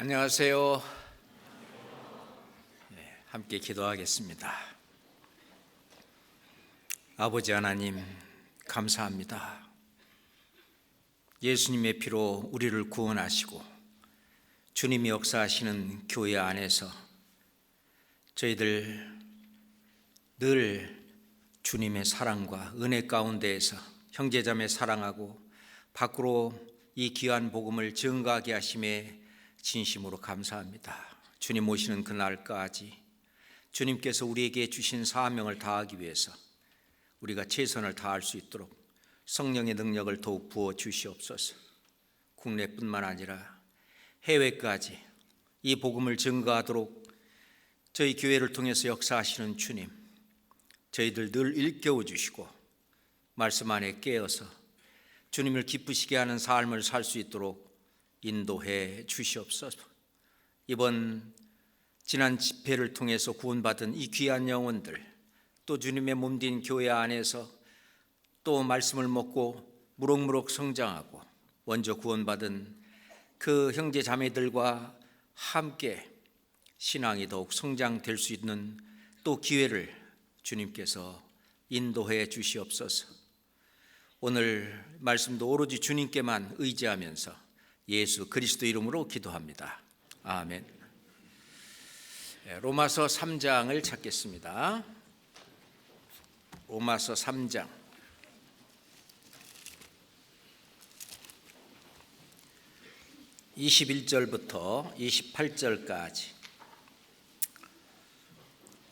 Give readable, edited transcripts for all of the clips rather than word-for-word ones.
안녕하세요. 함께 기도하겠습니다. 아버지 하나님, 감사합니다. 예수님의 피로 우리를 구원하시고 주님이 역사하시는 교회 안에서 저희들 늘 주님의 사랑과 은혜 가운데에서 형제자매 사랑하고 밖으로 이 귀한 복음을 증거하게 하심에 진심으로 감사합니다. 주님 오시는 그날까지 주님께서 우리에게 주신 사명을 다하기 위해서 우리가 최선을 다할 수 있도록 성령의 능력을 더욱 부어 주시옵소서. 국내뿐만 아니라 해외까지 이 복음을 증거하도록 저희 교회를 통해서 역사하시는 주님, 저희들 늘 일깨워 주시고 말씀 안에 깨어서 주님을 기쁘시게 하는 삶을 살 수 있도록 인도해 주시옵소서. 이번 지난 집회를 통해서 구원받은 이 귀한 영혼들, 또 주님의 몸된 교회 안에서 또 말씀을 먹고 무럭무럭 성장하고 먼저 구원받은 그 형제 자매들과 함께 신앙이 더욱 성장될 수 있는 또 기회를 주님께서 인도해 주시옵소서. 오늘 말씀도 오로지 주님께만 의지하면서 예수 그리스도 이름으로 기도합니다. 아멘. 로마서 3장을 찾겠습니다. 로마서 3장 21절부터 28절까지.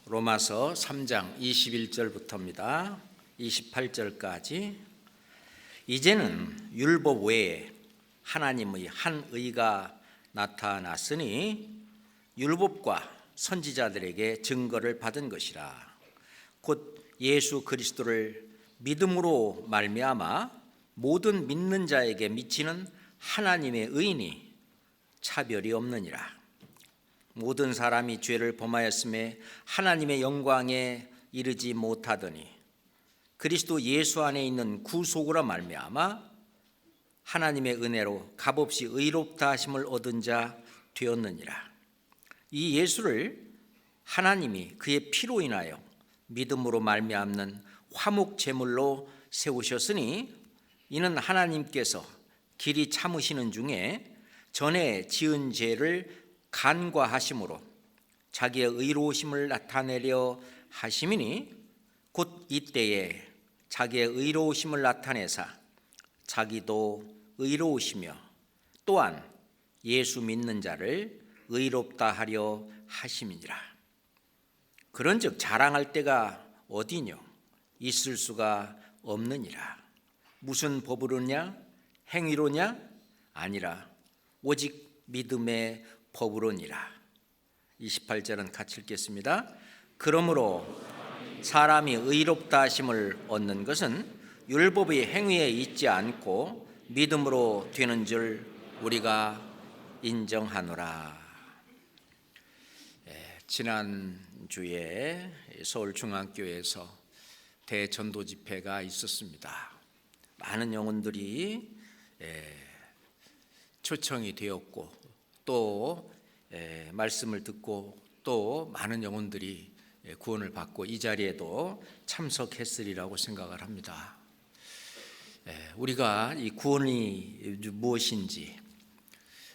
로마서 3장 21절부터입니다. 28절까지. 이제는 율법 외에 하나님의 한 의가 나타났으니 율법과 선지자들에게 증거를 받은 것이라. 곧 예수 그리스도를 믿음으로 말미암아 모든 믿는 자에게 미치는 하나님의 의인이 차별이 없느니라. 모든 사람이 죄를 범하였음에 하나님의 영광에 이르지 못하더니 그리스도 예수 안에 있는 구속으로 말미암아 하나님의 은혜로 값없이 의롭다 하심을 얻은 자 되었느니라. 이 예수를 하나님이 그의 피로 인하여 믿음으로 말미암는 화목 제물로 세우셨으니 이는 하나님께서 길이 참으시는 중에 전에 지은 죄를 간과하심으로 자기의 의로우심을 나타내려 하심이니 곧 이때에 자기의 의로우심을 나타내사 자기도 의로우시며 또한 예수 믿는 자를 의롭다 하려 하심이니라. 그런즉 자랑할 때가 어디뇨? 있을 수가 없느니라. 무슨 법으로냐? 행위로냐? 아니라 오직 믿음의 법으로니라. 28절은 같이 읽겠습니다. 그러므로 사람이 의롭다 하심을 얻는 것은 율법의 행위에 있지 않고 믿음으로 되는 줄 우리가 인정하노라. 지난주에 서울중앙교회에서 대전도 집회가 있었습니다. 많은 영혼들이 초청이 되었고 또 말씀을 듣고 또 많은 영혼들이 구원을 받고 이 자리에도 참석했으리라고 생각을 합니다. 우리가 이 구원이 무엇인지,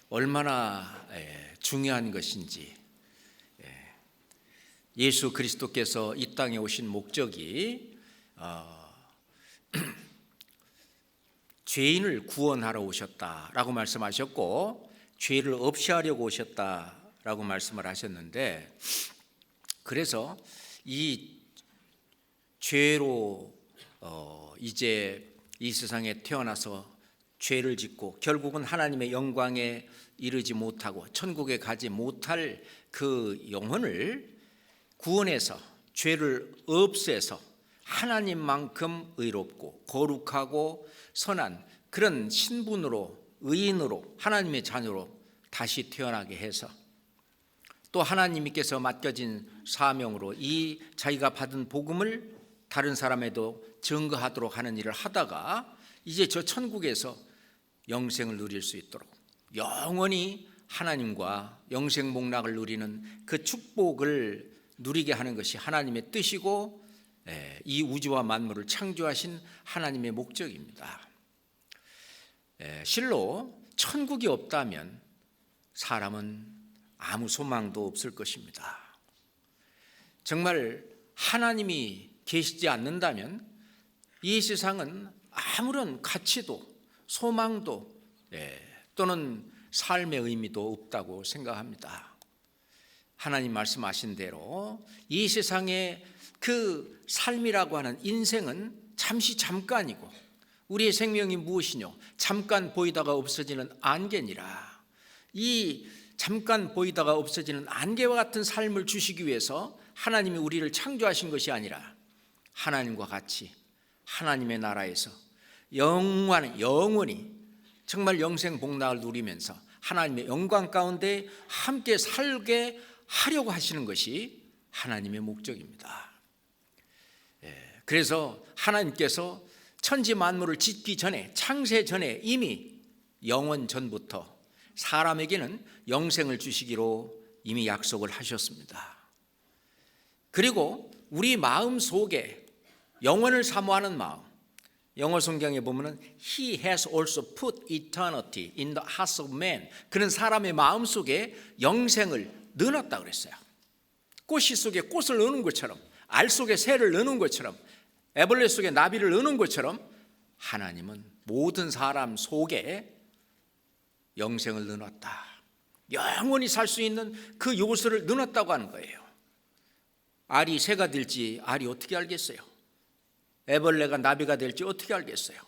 얼마나 중요한 것인지, 예수 그리스도께서 이 땅에 오신 목적이 죄인을 구원하러 오셨다라고 말씀하셨고 죄를 없이 하려고 오셨다라고 말씀을 하셨는데, 그래서 이 죄로 이제 이 세상에 태어나서 죄를 짓고 결국은 하나님의 영광에 이르지 못하고 천국에 가지 못할 그 영혼을 구원해서 죄를 없애서 하나님만큼 의롭고 거룩하고 선한 그런 신분으로, 의인으로, 하나님의 자녀로 다시 태어나게 해서 또 하나님께서 맡겨진 사명으로 이 자기가 받은 복음을 다른 사람에도 증거하도록 하는 일을 하다가 이제 저 천국에서 영생을 누릴 수 있도록 영원히 하나님과 영생 복락을 누리는 그 축복을 누리게 하는 것이 하나님의 뜻이고 이 우주와 만물을 창조하신 하나님의 목적입니다. 실로 천국이 없다면 사람은 아무 소망도 없을 것입니다. 정말 하나님이 계시지 않는다면 이 세상은 아무런 가치도 소망도 또는 삶의 의미도 없다고 생각합니다. 하나님 말씀하신 대로 이 세상의 그 삶이라고 하는 인생은 잠깐이고 우리의 생명이 무엇이뇨? 잠깐 보이다가 없어지는 안개니라. 이 잠깐 보이다가 없어지는 안개와 같은 삶을 주시기 위해서 하나님이 우리를 창조하신 것이 아니라 하나님과 같이 하나님의 나라에서 영원히 정말 영생 복락을 누리면서 하나님의 영광 가운데 함께 살게 하려고 하시는 것이 하나님의 목적입니다. 그래서 하나님께서 천지 만물을 짓기 전에, 창세 전에 이미 영원 전부터 사람에게는 영생을 주시기로 이미 약속을 하셨습니다. 그리고 우리 마음 속에 영원을 사모하는 마음, 영어 성경에 보면은 He has also put eternity in the hearts of man. 그는 사람의 마음 속에 영생을 넣어놨다 그랬어요. 꽃씨 속에 꽃을 넣는 것처럼, 알 속에 새를 넣는 것처럼, 애벌레 속에 나비를 넣는 것처럼 하나님은 모든 사람 속에 영생을 넣어놨다. 영원히 살 수 있는 그 요소를 넣어놨다고 하는 거예요. 알이 새가 될지 알이 어떻게 알겠어요? 애벌레가 나비가 될지 어떻게 알겠어요?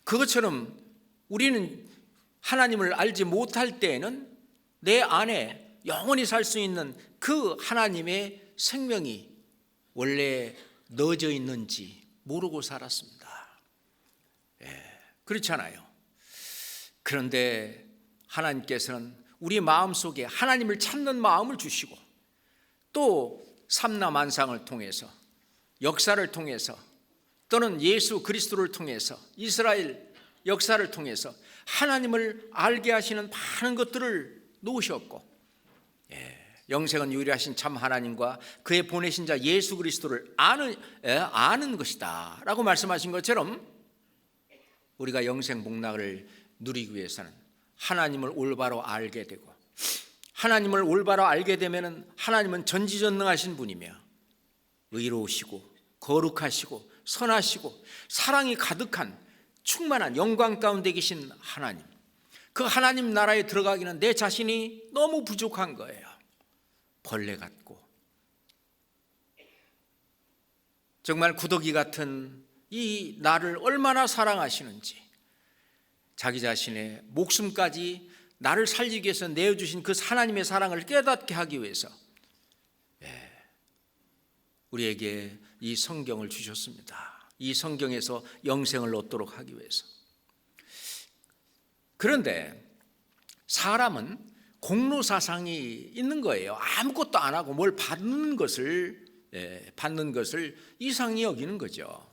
그것처럼 우리는 하나님을 알지 못할 때에는 내 안에 영원히 살 수 있는 그 하나님의 생명이 원래 넣어져 있는지 모르고 살았습니다. 그렇잖아요. 그런데 하나님께서는 우리 마음속에 하나님을 찾는 마음을 주시고 또 삼라만상을 통해서 역사를 통해서 또는 예수 그리스도를 통해서 이스라엘 역사를 통해서 하나님을 알게 하시는 많은 것들을 놓으셨고 영생은 유일하신 참 하나님과 그의 보내신 자 예수 그리스도를 아는 것이다 라고 말씀하신 것처럼 우리가 영생 복락을 누리기 위해서는 하나님을 올바로 알게 되고 하나님을 올바로 알게 되면 하나님은 전지전능하신 분이며 의로우시고 거룩하시고 선하시고 사랑이 가득한 충만한 영광 가운데 계신 하나님, 그 하나님 나라에 들어가기는 내 자신이 너무 부족한 거예요. 벌레 같고 정말 구더기 같은 이 나를 얼마나 사랑하시는지, 자기 자신의 목숨까지 나를 살리기 위해서 내어주신 그 하나님의 사랑을 깨닫게 하기 위해서 우리에게 이 성경을 주셨습니다. 이 성경에서 영생을 얻도록 하기 위해서. 그런데 사람은 공로사상이 있는 거예요. 아무것도 안 하고 뭘 받는 것을 이상히 여기는 거죠.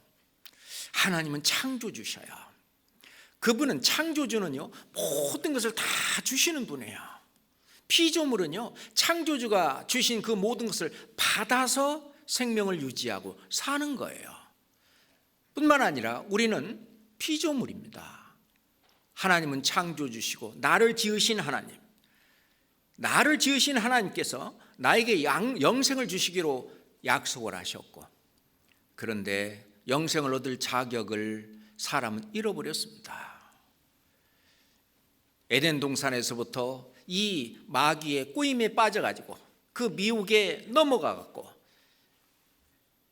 하나님은 창조주셔요. 그분은, 창조주는요, 모든 것을 다 주시는 분이에요. 피조물은요, 창조주가 주신 그 모든 것을 받아서 생명을 유지하고 사는 거예요. 뿐만 아니라 우리는 피조물입니다. 하나님은 창조주시고 나를 지으신 하나님, 나를 지으신 하나님께서 나에게 영생을 주시기로 약속을 하셨고, 그런데 영생을 얻을 자격을 사람은 잃어버렸습니다. 에덴 동산에서부터 이 마귀의 꼬임에 빠져가지고 그 미혹에 넘어가갖고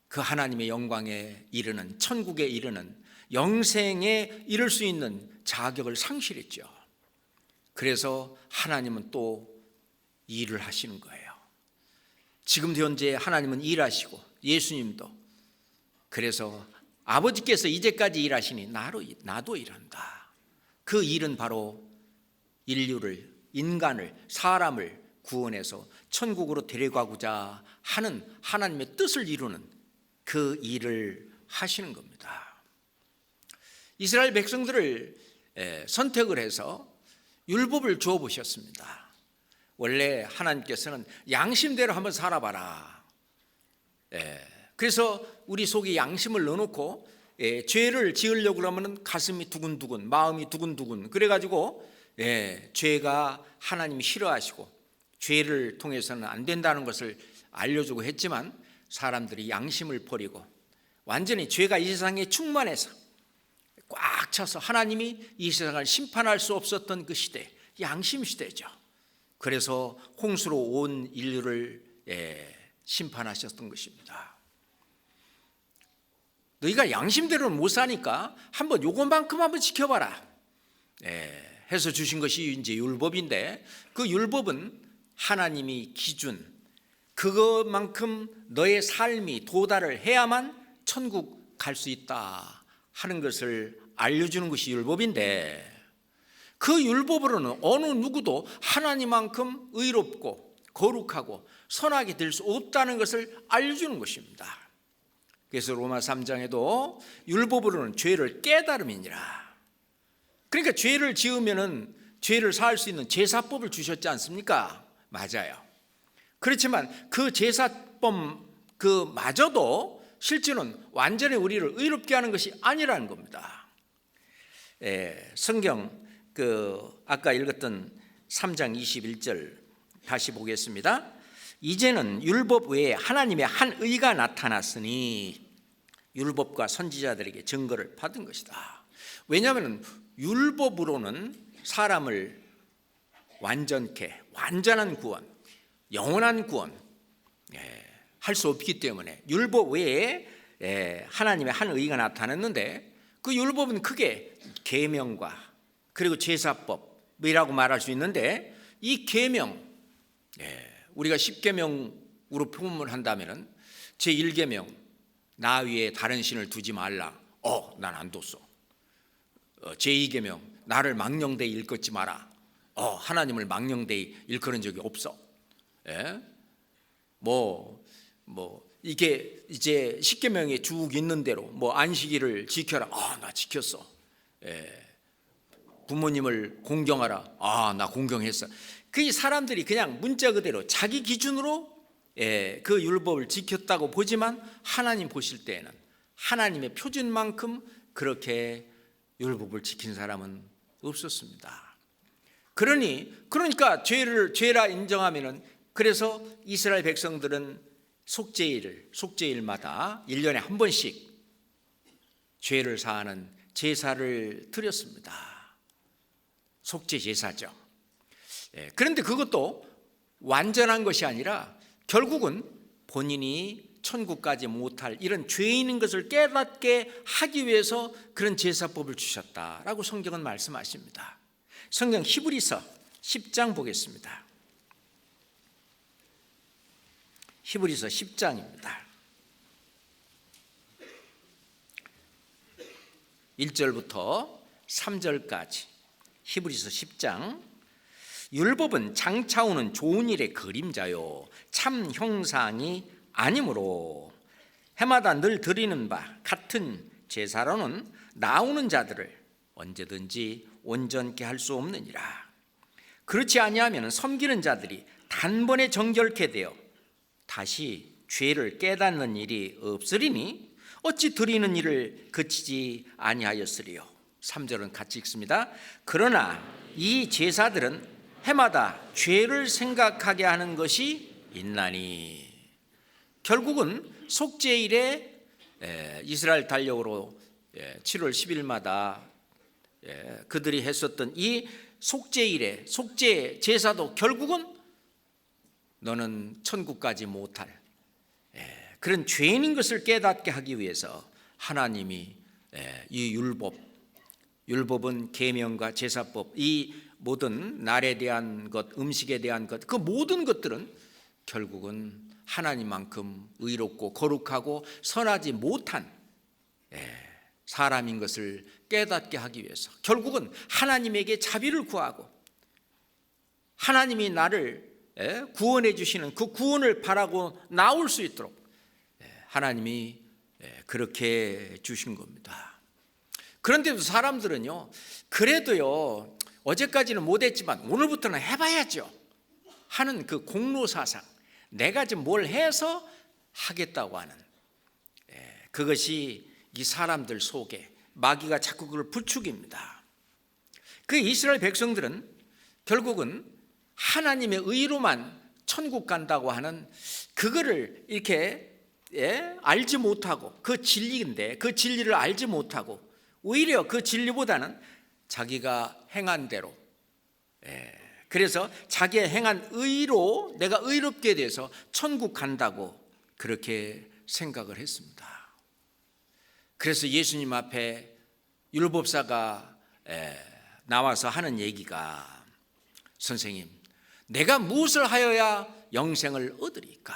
그 하나님의 영광에 이르는, 천국에 이르는, 영생에 이를 수 있는 자격을 상실했죠. 그래서 하나님은 또 일을 하시는 거예요. 지금도 현재 하나님은 일하시고 예수님도, 그래서 아버지께서 이제까지 일하시니 나도 일한다. 그 일은 바로 인류를, 인간을, 사람을 구원해서 천국으로 데려가고자 하는 하나님의 뜻을 이루는 그 일을 하시는 겁니다. 이스라엘 백성들을 선택을 해서 율법을 주어 보셨습니다. 원래 하나님께서는 양심대로 한번 살아봐라. 그래서 우리 속에 양심을 넣어놓고 죄를 지으려고 그러면 가슴이 두근두근, 마음이 두근두근, 그래가지고 죄가 하나님이 싫어하시고 죄를 통해서는 안 된다는 것을 알려주고 했지만, 사람들이 양심을 버리고 완전히 죄가 이 세상에 충만해서 꽉 차서 하나님이 이 세상을 심판할 수 없었던 그 시대, 양심 시대죠. 그래서 홍수로 온 인류를 심판하셨던 것입니다. 너희가 양심대로는 못 사니까 한번 요것만큼 한번 지켜봐라 해서 주신 것이 이제 율법인데, 그 율법은 하나님이 기준, 그것만큼 너의 삶이 도달을 해야만 천국 갈 수 있다 하는 것을 알려주는 것이 율법인데, 그 율법으로는 어느 누구도 하나님만큼 의롭고 거룩하고 선하게 될 수 없다는 것을 알려주는 것입니다. 그래서 로마 3장에도 율법으로는 죄를 깨달음이니라. 그러니까 죄를 지으면은 죄를 사할 수 있는 제사법을 주셨지 않습니까? 맞아요. 그렇지만 그 제사법 그마저도 실제는 완전히 우리를 의롭게 하는 것이 아니라는 겁니다. 성경 아까 읽었던 3장 21절 다시 보겠습니다. 이제는 율법 외에 하나님의 한 의가 나타났으니 율법과 선지자들에게 증거를 받은 것이다. 왜냐하면 율법으로는 사람을 완전케, 완전한 구원, 영원한 구원 할 수 없기 때문에 율법 외에 하나님의 한 의가 나타났는데, 그 율법은 크게 계명과 그리고 제사법이라고 말할 수 있는데, 이 계명, 우리가 10계명으로 표문한다면 제1계명 나 위에 다른 신을 두지 말라. 난 안 뒀어. 제2계명 나를 망령되이 일컫지 마라. 하나님을 망령되이 일컫은 적이 없어. 이게 이제 10계명에 쭉 있는 대로 안식일을 지켜라. 나 지켰어. 부모님을 공경하라. 나 공경했어. 그 사람들이 그냥 문자 그대로 자기 기준으로 그 율법을 지켰다고 보지만, 하나님 보실 때에는 하나님의 표준만큼 그렇게 율법을 지킨 사람은 없었습니다. 그러니까 죄라 인정하면은, 그래서 이스라엘 백성들은 속죄일마다 1년에 한 번씩 죄를 사하는 제사를 드렸습니다. 속죄 제사죠. 그런데 그것도 완전한 것이 아니라 결국은 본인이 천국까지 못할 이런 죄인인 것을 깨닫게 하기 위해서 그런 제사법을 주셨다라고 성경은 말씀하십니다. 성경 히브리서 10장 보겠습니다. 히브리서 10장입니다. 1절부터 3절까지 히브리서 10장. 율법은 장차오는 좋은 일의 그림자요 참 형상이 아니므로 해마다 늘 드리는 바 같은 제사로는 나오는 자들을 언제든지 온전케 할 수 없느니라. 그렇지 아니하면 섬기는 자들이 단번에 정결케 되어 다시 죄를 깨닫는 일이 없으리니 어찌 드리는 일을 그치지 아니하였으리요. 3절은 같이 읽습니다. 그러나 이 제사들은 해마다 죄를 생각하게 하는 것이 있나니. 결국은 속죄일에 이스라엘 달력으로 7월 10일마다 그들이 했었던 이 속죄일에 속죄 제사도 결국은 너는 천국까지 못할 그런 죄인인 것을 깨닫게 하기 위해서 하나님이 이 율법은 계명과 제사법, 이 모든 날에 대한 것, 음식에 대한 것, 그 모든 것들은 결국은 하나님만큼 의롭고 거룩하고 선하지 못한 사람인 것을 깨닫게 하기 위해서 결국은 하나님에게 자비를 구하고 하나님이 나를 구원해 주시는 그 구원을 바라고 나올 수 있도록 하나님이 그렇게 주신 겁니다. 그런데도 사람들은요, 그래도요 어제까지는 못했지만 오늘부터는 해봐야죠 하는 그 공로사상, 내가 지금 뭘 해서 하겠다고 하는, 그것이 이 사람들 속에 마귀가 자꾸 그걸 부추깁니다. 그 이스라엘 백성들은 결국은 하나님의 의로만 천국 간다고 하는 그거를 이렇게 알지 못하고, 그 진리인데 그 진리를 알지 못하고 오히려 그 진리보다는 자기가 행한 대로, 그래서 자기의 행한 의로 내가 의롭게 돼서 천국 간다고 그렇게 생각을 했습니다. 그래서 예수님 앞에 율법사가 나와서 하는 얘기가, 선생님, 내가 무엇을 하여야 영생을 얻으리까?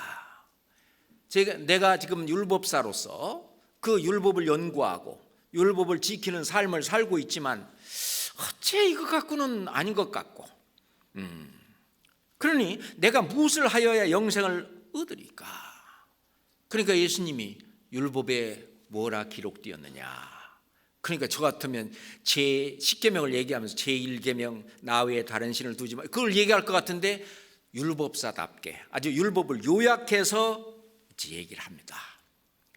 내가 지금 율법사로서 그 율법을 연구하고 율법을 지키는 삶을 살고 있지만 어째 이거 갖고는 아닌 것 같고, 그러니 내가 무엇을 하여야 영생을 얻으리까? 그러니까 예수님이 율법에 뭐라 기록되었느냐? 그러니까 저 같으면 제10계명을 얘기하면서 제1계명 나 외에 다른 신을 두지 마, 그걸 얘기할 것 같은데 율법사답게 아주 율법을 요약해서 얘기를 합니다.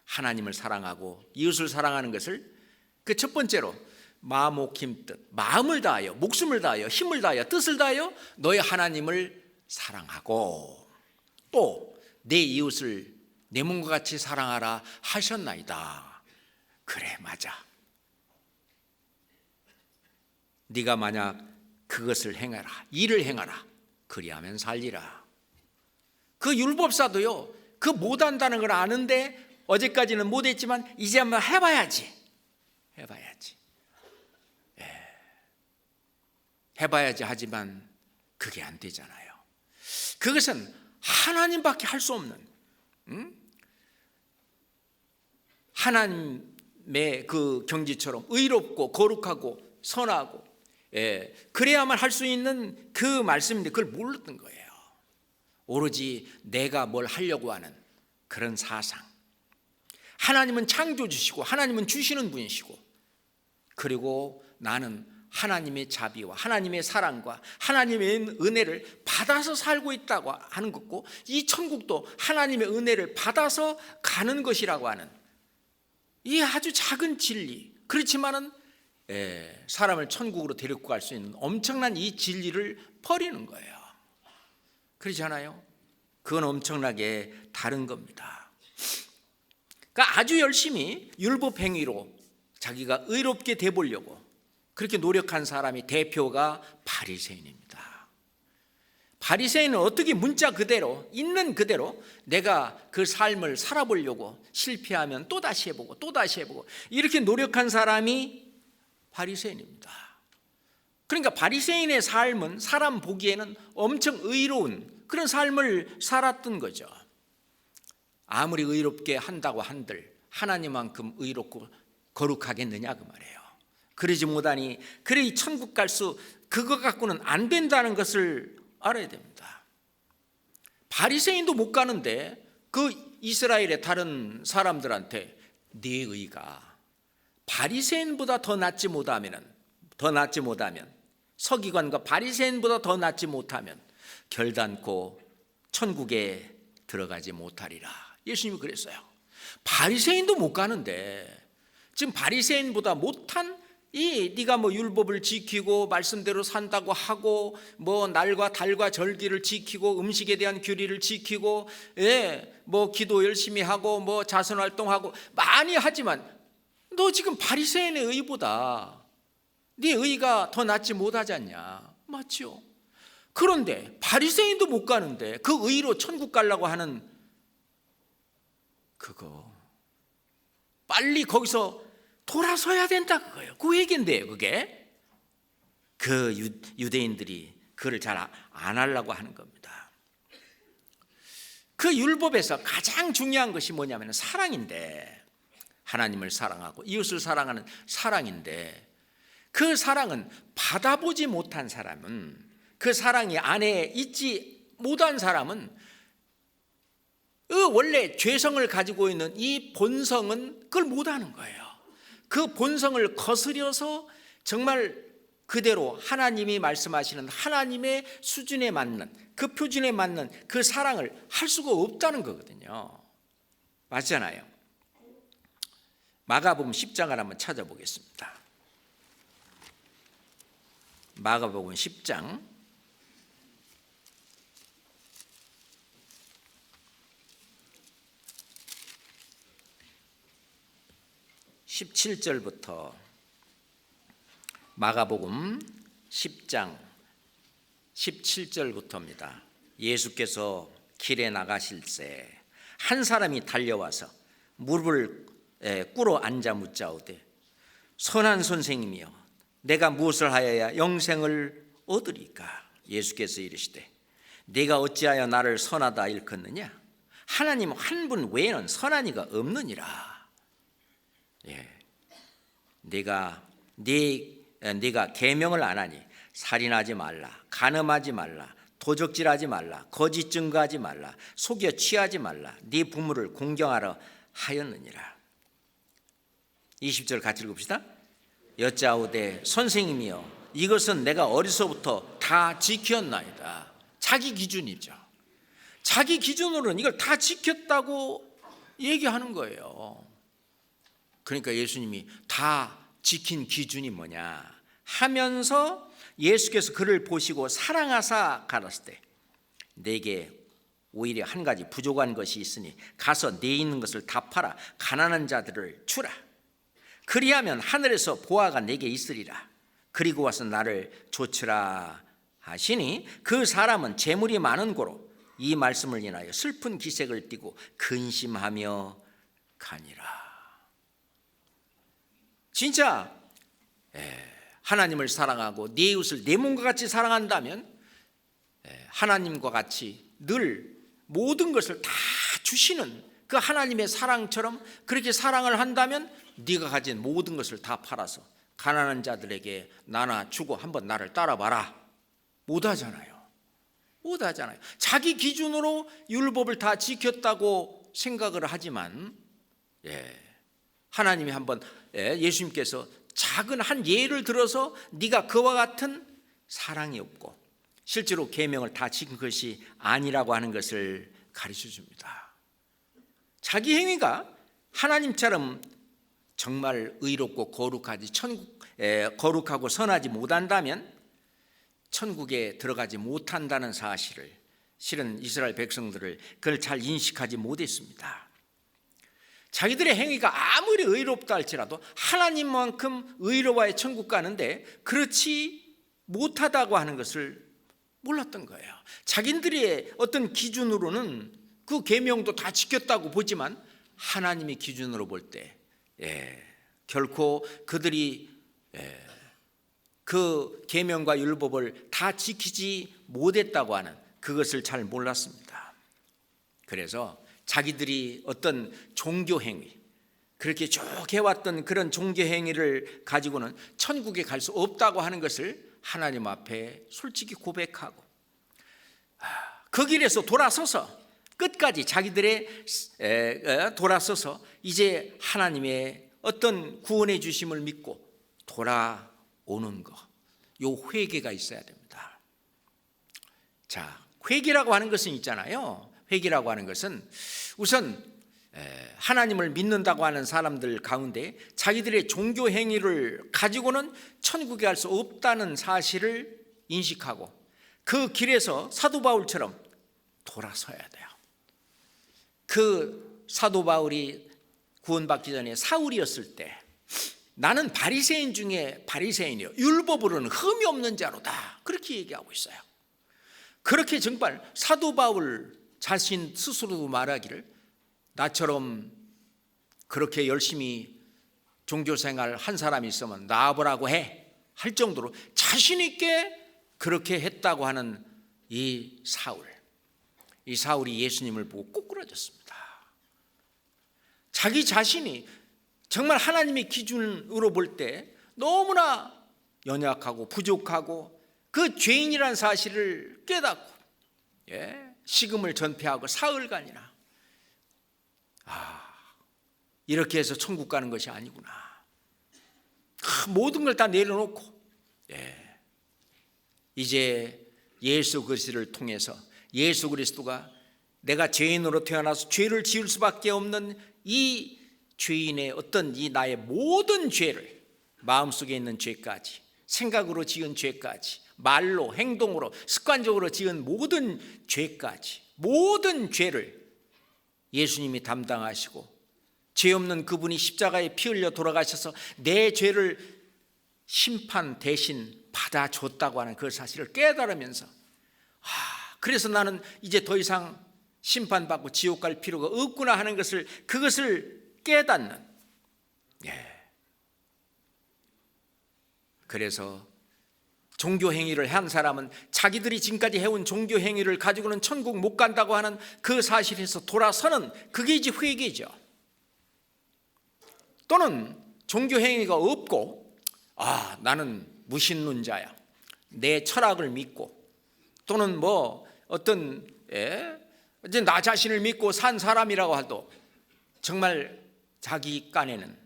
하나님을 사랑하고 이웃을 사랑하는 것을 그 첫 번째로 마목 힘뜻, 마음을 다하여 목숨을 다하여 힘을 다하여 뜻을 다하여 너의 하나님을 사랑하고 또 내 이웃을 내 몸과 같이 사랑하라 하셨나이다. 그래, 맞아. 네가 만약 그것을 행하라, 일을 행하라, 그리하면 살리라. 그 율법사도요, 그 못한다는 걸 아는데 어제까지는 못했지만 이제 한번 해봐야지. 해봐야지 하지만 그게 안 되잖아요. 그것은 하나님밖에 할 수 없는, 하나님의 그 경지처럼 의롭고 거룩하고 선하고, 그래야만 할 수 있는 그 말씀인데 그걸 몰랐던 거예요. 오로지 내가 뭘 하려고 하는 그런 사상. 하나님은 창조주시고 하나님은 주시는 분이시고, 그리고 나는 하나님의 자비와 하나님의 사랑과 하나님의 은혜를 받아서 살고 있다고 하는 것고, 이 천국도 하나님의 은혜를 받아서 가는 것이라고 하는 이 아주 작은 진리, 그렇지만은 사람을 천국으로 데리고 갈 수 있는 엄청난 이 진리를 버리는 거예요. 그렇지 않아요? 그건 엄청나게 다른 겁니다. 그러니까 아주 열심히 율법 행위로 자기가 의롭게 돼 보려고 그렇게 노력한 사람이 대표가 바리새인입니다. 바리새인은 어떻게 문자 그대로 있는 그대로 내가 그 삶을 살아보려고 실패하면 또다시 해보고 또다시 해보고 이렇게 노력한 사람이 바리새인입니다. 그러니까 바리새인의 삶은 사람 보기에는 엄청 의로운 그런 삶을 살았던 거죠. 아무리 의롭게 한다고 한들 하나님만큼 의롭고 거룩하겠느냐 그 말이에요. 그러지 못하니 그래 이 천국 갈 수 그거 갖고는 안 된다는 것을 알아야 됩니다. 바리새인도 못 가는데 그 이스라엘의 다른 사람들한테 네 의가 바리새인보다 더 낫지 못하면 서기관과 바리새인보다 더 낫지 못하면 결단코 천국에 들어가지 못하리라. 예수님이 그랬어요. 바리새인도 못 가는데 지금 바리새인보다 못한 네가 뭐 율법을 지키고 말씀대로 산다고 하고 뭐 날과 달과 절기를 지키고 음식에 대한 규리를 지키고 뭐 기도 열심히 하고 뭐 자선 활동하고 많이 하지만 너 지금 바리새인의 의보다 네 의가 더 낫지 못하지 않냐? 맞죠? 그런데 바리새인도 못 가는데 그 의로 천국 가려고 하는 그거 빨리 거기서 돌아서야 된다 그거예요. 그 얘기인데요. 그게 그 유대인들이 그걸 잘 안 하려고 하는 겁니다. 그 율법에서 가장 중요한 것이 뭐냐면 사랑인데, 하나님을 사랑하고 이웃을 사랑하는 사랑인데, 그 사랑은 받아보지 못한 사람은, 그 사랑이 안에 있지 못한 사람은 원래 죄성을 가지고 있는 이 본성은 그걸 못하는 거예요. 그 본성을 거스려서 정말 그대로 하나님이 말씀하시는 하나님의 수준에 맞는, 그 표준에 맞는 그 사랑을 할 수가 없다는 거거든요. 맞잖아요. 마가복음 10장을 한번 찾아보겠습니다. 마가복음 10장 17절부터 마가복음 10장 17절부터입니다. 예수께서 길에 나가실새 한 사람이 달려와서 무릎을 꿇어 앉아 묻자오되 선한 선생님이여 내가 무엇을 하여야 영생을 얻으리까? 예수께서 이르시되 네가 어찌하여 나를 선하다 일컫느냐? 하나님 한 분 외에는 선한 이가 없느니라. 네가 계명을 안 하니 살인하지 말라, 간음하지 말라, 도적질하지 말라, 거짓 증거하지 말라, 속여 취하지 말라, 네 부모를 공경하라 하였느니라. 20절 같이 읽읍시다. 여짜오되 선생님이여 이것은 내가 어려서부터 다 지켰나이다. 자기 기준이죠. 자기 기준으로는 이걸 다 지켰다고 얘기하는 거예요. 그러니까 예수님이 다 지킨 기준이 뭐냐 하면서 예수께서 그를 보시고 사랑하사 가라사대 때 내게 오히려 한 가지 부족한 것이 있으니 가서 네 있는 것을 다 팔아 가난한 자들을 주라. 그리하면 하늘에서 보화가 내게 있으리라. 그리고 와서 나를 좇으라 하시니 그 사람은 재물이 많은 고로 이 말씀을 인하여 슬픈 기색을 띠고 근심하며 가니라. 진짜 하나님을 사랑하고 네 이웃을 내 몸과 같이 사랑한다면 하나님과 같이 늘 모든 것을 다 주시는 그 하나님의 사랑처럼 그렇게 사랑을 한다면 네가 가진 모든 것을 다 팔아서 가난한 자들에게 나눠 주고 한번 나를 따라봐라. 못하잖아요. 자기 기준으로 율법을 다 지켰다고 생각을 하지만 하나님이 한번 예수님께서 작은 한 예를 들어서 네가 그와 같은 사랑이 없고 실제로 계명을 다 지킨 것이 아니라고 하는 것을 가르쳐 줍니다. 자기 행위가 하나님처럼 정말 의롭고 거룩하고 선하지 못한다면 천국에 들어가지 못한다는 사실을 실은 이스라엘 백성들을 그걸 잘 인식하지 못했습니다. 자기들의 행위가 아무리 의롭다 할지라도 하나님만큼 의로워야 천국 가는데 그렇지 못하다고 하는 것을 몰랐던 거예요. 자기들의 어떤 기준으로는 그 계명도 다 지켰다고 보지만 하나님의 기준으로 볼 때 결코 그들이 그 계명과 율법을 다 지키지 못했다고 하는 그것을 잘 몰랐습니다. 그래서 자기들이 어떤 종교 행위, 그렇게 쭉 해왔던 그런 종교 행위를 가지고는 천국에 갈 수 없다고 하는 것을 하나님 앞에 솔직히 고백하고 그 길에서 돌아서서 끝까지 자기들의 돌아서서 이제 하나님의 어떤 구원해 주심을 믿고 돌아오는 것, 요 회개가 있어야 됩니다. 자, 회개라고 하는 것은 있잖아요. 회개라고 하는 것은 우선 하나님을 믿는다고 하는 사람들 가운데 자기들의 종교 행위를 가지고는 천국에 갈 수 없다는 사실을 인식하고 그 길에서 사도 바울처럼 돌아서야 돼요. 그 사도 바울이 구원받기 전에 사울이었을 때 나는 바리새인 중에 바리새인이요 율법으로는 흠이 없는 자로다 그렇게 얘기하고 있어요. 그렇게 정말 사도 바울 자신 스스로도 말하기를 나처럼 그렇게 열심히 종교생활 한 사람이 있으면 나와보라고 할 정도로 자신 있게 그렇게 했다고 하는 이 사울이 예수님을 보고 꼬꾸라졌습니다. 자기 자신이 정말 하나님의 기준으로 볼 때 너무나 연약하고 부족하고 그 죄인이라는 사실을 깨닫고 식음을 전폐하고 사흘간이나 이렇게 해서 천국 가는 것이 아니구나. 모든 걸 다 내려놓고 이제 예수 그리스도를 통해서 예수 그리스도가 내가 죄인으로 태어나서 죄를 지을 수밖에 없는 이 죄인의 어떤 이 나의 모든 죄를, 마음속에 있는 죄까지, 생각으로 지은 죄까지, 말로 행동으로 습관적으로 지은 모든 죄까지, 모든 죄를 예수님이 담당하시고 죄 없는 그분이 십자가에 피 흘려 돌아가셔서 내 죄를 심판 대신 받아줬다고 하는 그 사실을 깨달으면서 그래서 나는 이제 더 이상 심판받고 지옥 갈 필요가 없구나 하는 것을, 그것을 깨닫는, 그래서 종교 행위를 한 사람은 자기들이 지금까지 해온 종교 행위를 가지고는 천국 못 간다고 하는 그 사실에서 돌아서는, 그게 이제 회개죠. 또는 종교 행위가 없고 나는 무신론자야, 내 철학을 믿고, 또는 뭐 어떤 이제 나 자신을 믿고 산 사람이라고 해도 정말 자기 깐에는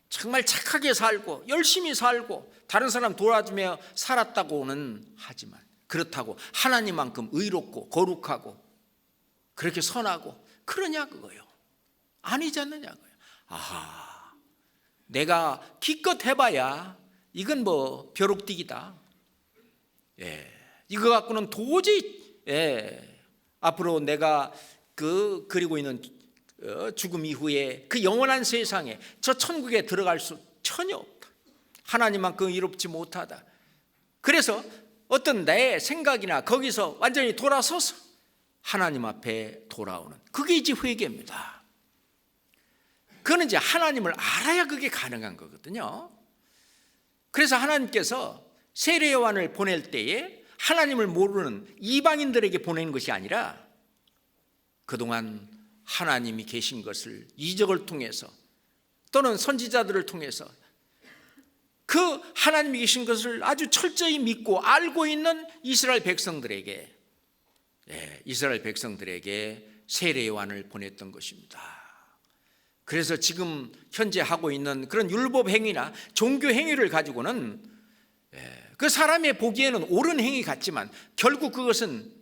정말 착하게 살고 열심히 살고 다른 사람 도와주며 살았다고는 하지만, 그렇다고 하나님만큼 의롭고 거룩하고 그렇게 선하고 그러냐 그거요? 아니지 않느냐고요. 내가 기껏 해봐야 이건 뭐 벼룩뛰기다. 이거 갖고는 도저히 앞으로 내가 그리고 있는 죽음 이후에 그 영원한 세상에, 저 천국에 들어갈 수 전혀 없다. 하나님만큼 의롭지 못하다. 그래서 어떤 내 생각이나 거기서 완전히 돌아서서 하나님 앞에 돌아오는, 그게 이제 회개입니다. 그거는 이제 하나님을 알아야 그게 가능한 거거든요. 그래서 하나님께서 세례 요한을 보낼 때에 하나님을 모르는 이방인들에게 보낸 것이 아니라 그동안 하나님이 계신 것을 이적을 통해서 또는 선지자들을 통해서 그 하나님이 계신 것을 아주 철저히 믿고 알고 있는 이스라엘 백성들에게 세례 요한을 보냈던 것입니다. 그래서 지금 현재 하고 있는 그런 율법 행위나 종교 행위를 가지고는 그 사람의 보기에는 옳은 행위 같지만 결국 그것은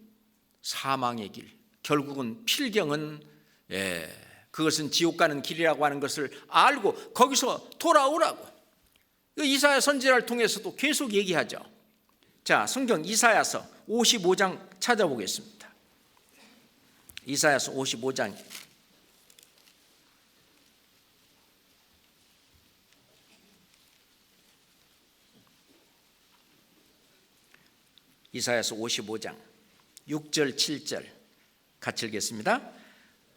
사망의 길, 결국은 필경은 그것은 지옥 가는 길이라고 하는 것을 알고 거기서 돌아오라고 이사야 선지자를 통해서도 계속 얘기하죠. 자, 성경 이사야서 55장 찾아보겠습니다. 이사야서 55장 이사야서 55장 6절 7절 같이 읽겠습니다.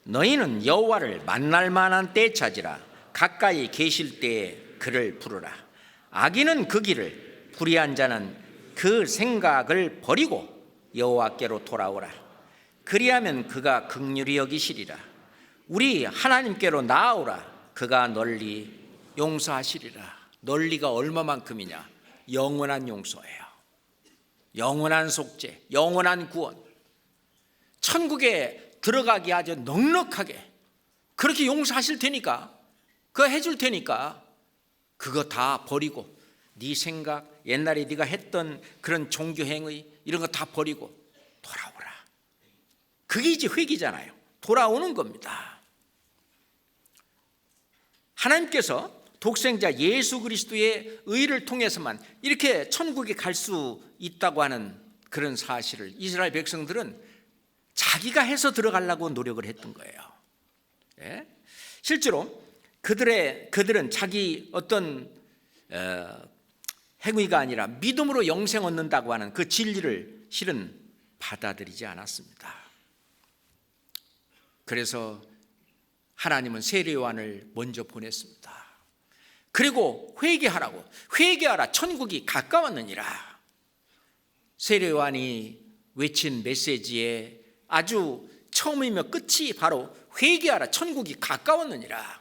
너희는 여호와를 만날 만한 때 찾으라. 가까이 계실 때에 그를 부르라. 악인은 그 길을, 불의한 자는 그 생각을 버리고 여호와께로 돌아오라. 그리하면 그가 긍휼히 여기시리라. 우리 하나님께로 나아오라. 그가 널리 용서하시리라. 널리가 얼마만큼이냐? 영원한 용서예요. 영원한 속죄, 영원한 구원. 천국에 들어가기 아주 넉넉하게 그렇게 용서하실 테니까, 그거 해줄 테니까 그거 다 버리고 네 생각, 옛날에 네가 했던 그런 종교행위 이런 거 다 버리고 돌아오라. 그게 이제 회개잖아요. 돌아오는 겁니다. 하나님께서 독생자 예수 그리스도의 의를 통해서만 이렇게 천국에 갈 수 있다고 하는 그런 사실을 이스라엘 백성들은 자기가 해서 들어가려고 노력을 했던 거예요. 실제로 그들은 자기 어떤 행위가 아니라 믿음으로 영생 얻는다고 하는 그 진리를 실은 받아들이지 않았습니다. 그래서 하나님은 세례 요한을 먼저 보냈습니다. 그리고 회개하라, 천국이 가까웠느니라. 세례 요한이 외친 메시지의 아주 처음이며 끝이 바로 회개하라, 천국이 가까웠느니라.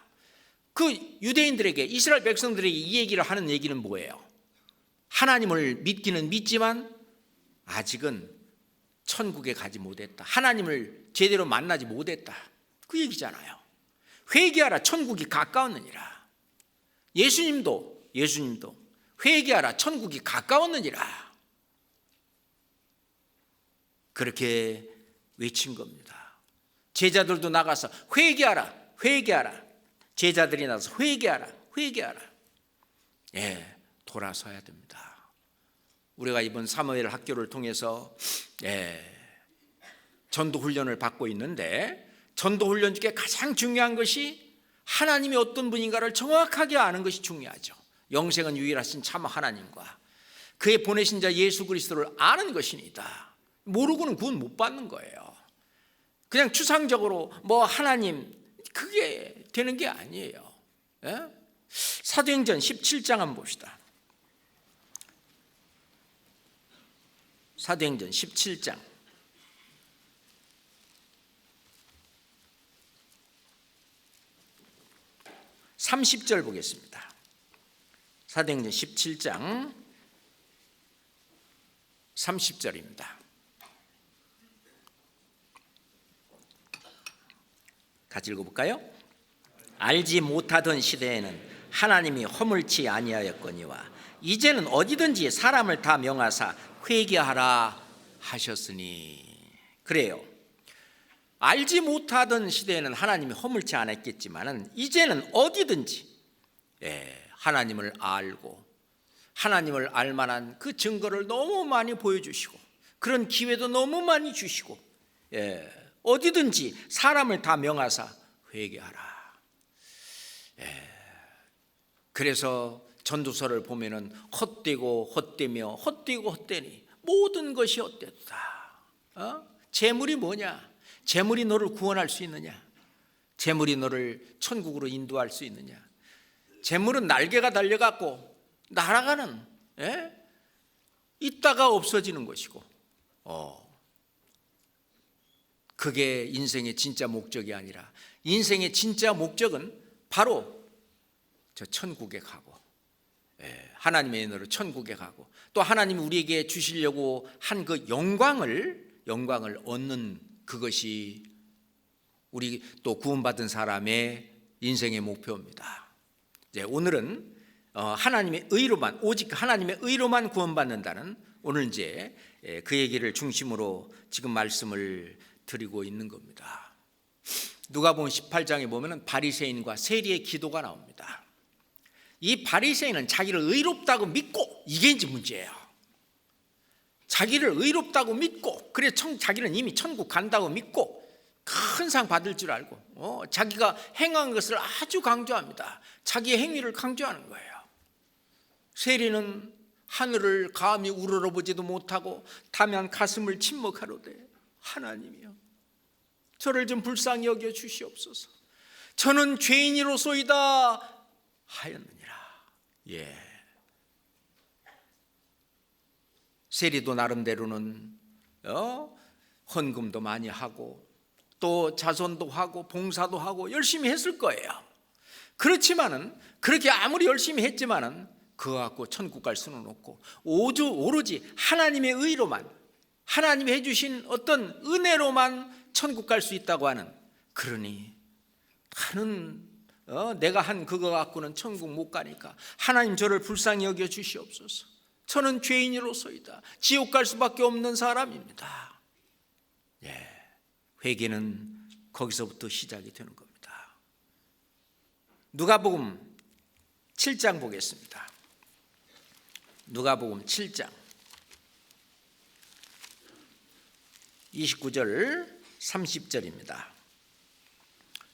그 유대인들에게, 이스라엘 백성들에게 이 얘기를 하는 얘기는 뭐예요? 하나님을 믿기는 믿지만 아직은 천국에 가지 못했다. 하나님을 제대로 만나지 못했다. 그 얘기잖아요. 회개하라, 천국이 가까웠느니라. 예수님도 회개하라, 천국이 가까웠느니라. 그렇게 외친 겁니다. 제자들도 나가서 회개하라, 회개하라. 제자들이 나서 회개하라, 회개하라. 예, 돌아서야 됩니다. 우리가 이번 사무엘 학교를 통해서 전도 훈련을 받고 있는데, 전도 훈련 중에 가장 중요한 것이 하나님이 어떤 분인가를 정확하게 아는 것이 중요하죠. 영생은 유일하신 참 하나님과 그의 보내신 자 예수 그리스도를 아는 것이니다. 모르고는 구원 못 받는 거예요. 그냥 추상적으로 뭐 하나님, 그게 되는 게 아니에요. 예? 사도행전 17장 한번 봅시다. 사도행전 17장 30절 보겠습니다. 사도행전 17장 30절입니다. 같이 읽어볼까요? 알지 못하던 시대에는 하나님이 허물치 아니하였거니와 이제는 어디든지 사람을 다 명하사 회개하라 하셨으니. 그래요. 알지 못하던 시대에는 하나님이 허물치 않았겠지만은 이제는 어디든지 하나님을 알고 하나님을 알만한 그 증거를 너무 많이 보여주시고 그런 기회도 너무 많이 주시고 어디든지 사람을 다 명하사 회개하라. 그래서 전도서를 보면은 헛되고 헛되며 헛되고 헛되니 모든 것이 헛되다. 재물이 뭐냐? 재물이 너를 구원할 수 있느냐? 재물이 너를 천국으로 인도할 수 있느냐? 재물은 날개가 달려갖고 날아가는, 있다가 없어지는 것이고, 그게 인생의 진짜 목적이 아니라 인생의 진짜 목적은 바로 저 천국에 가고, 하나님의 은혜로 천국에 가고, 또 하나님이 우리에게 주시려고 한 그 영광을 얻는 그것이 우리 또 구원받은 사람의 인생의 목표입니다. 이제 오늘은 하나님의 의로만, 오직 하나님의 의로만 구원받는다는, 오늘 이제 그 얘기를 중심으로 지금 말씀을 드리고 있는 겁니다. 누가복음 18장에 보면은 바리새인과 세리의 기도가 나옵니다. 이 바리새인은 자기를 의롭다고 믿고, 이게 이제 문제예요. 자기를 의롭다고 믿고, 그래 자기는 이미 천국 간다고 믿고 큰 상 받을 줄 알고 자기가 행한 것을 아주 강조합니다. 자기의 행위를 강조하는 거예요. 세리는 하늘을 감히 우러러보지도 못하고 다만 가슴을 침묵하로되 하나님이여 저를 좀 불쌍히 여겨 주시옵소서. 저는 죄인이로소이다 하였느니라. 세리도 나름대로는 헌금도 많이 하고 또 자선도 하고 봉사도 하고 열심히 했을 거예요. 그렇지만은 그렇게 아무리 열심히 했지만은 그거 갖고 천국 갈 수는 없고 오로지 하나님의 의로만, 하나님이 해주신 어떤 은혜로만 천국 갈 수 있다고 하는, 그러니 나는 내가 한 그거 갖고는 천국 못 가니까 하나님 저를 불쌍히 여겨 주시옵소서. 저는 죄인으로서이다. 지옥 갈 수밖에 없는 사람입니다. 회개는 거기서부터 시작이 되는 겁니다. 누가복음 7장 보겠습니다. 누가복음 7장 29절 30절입니다.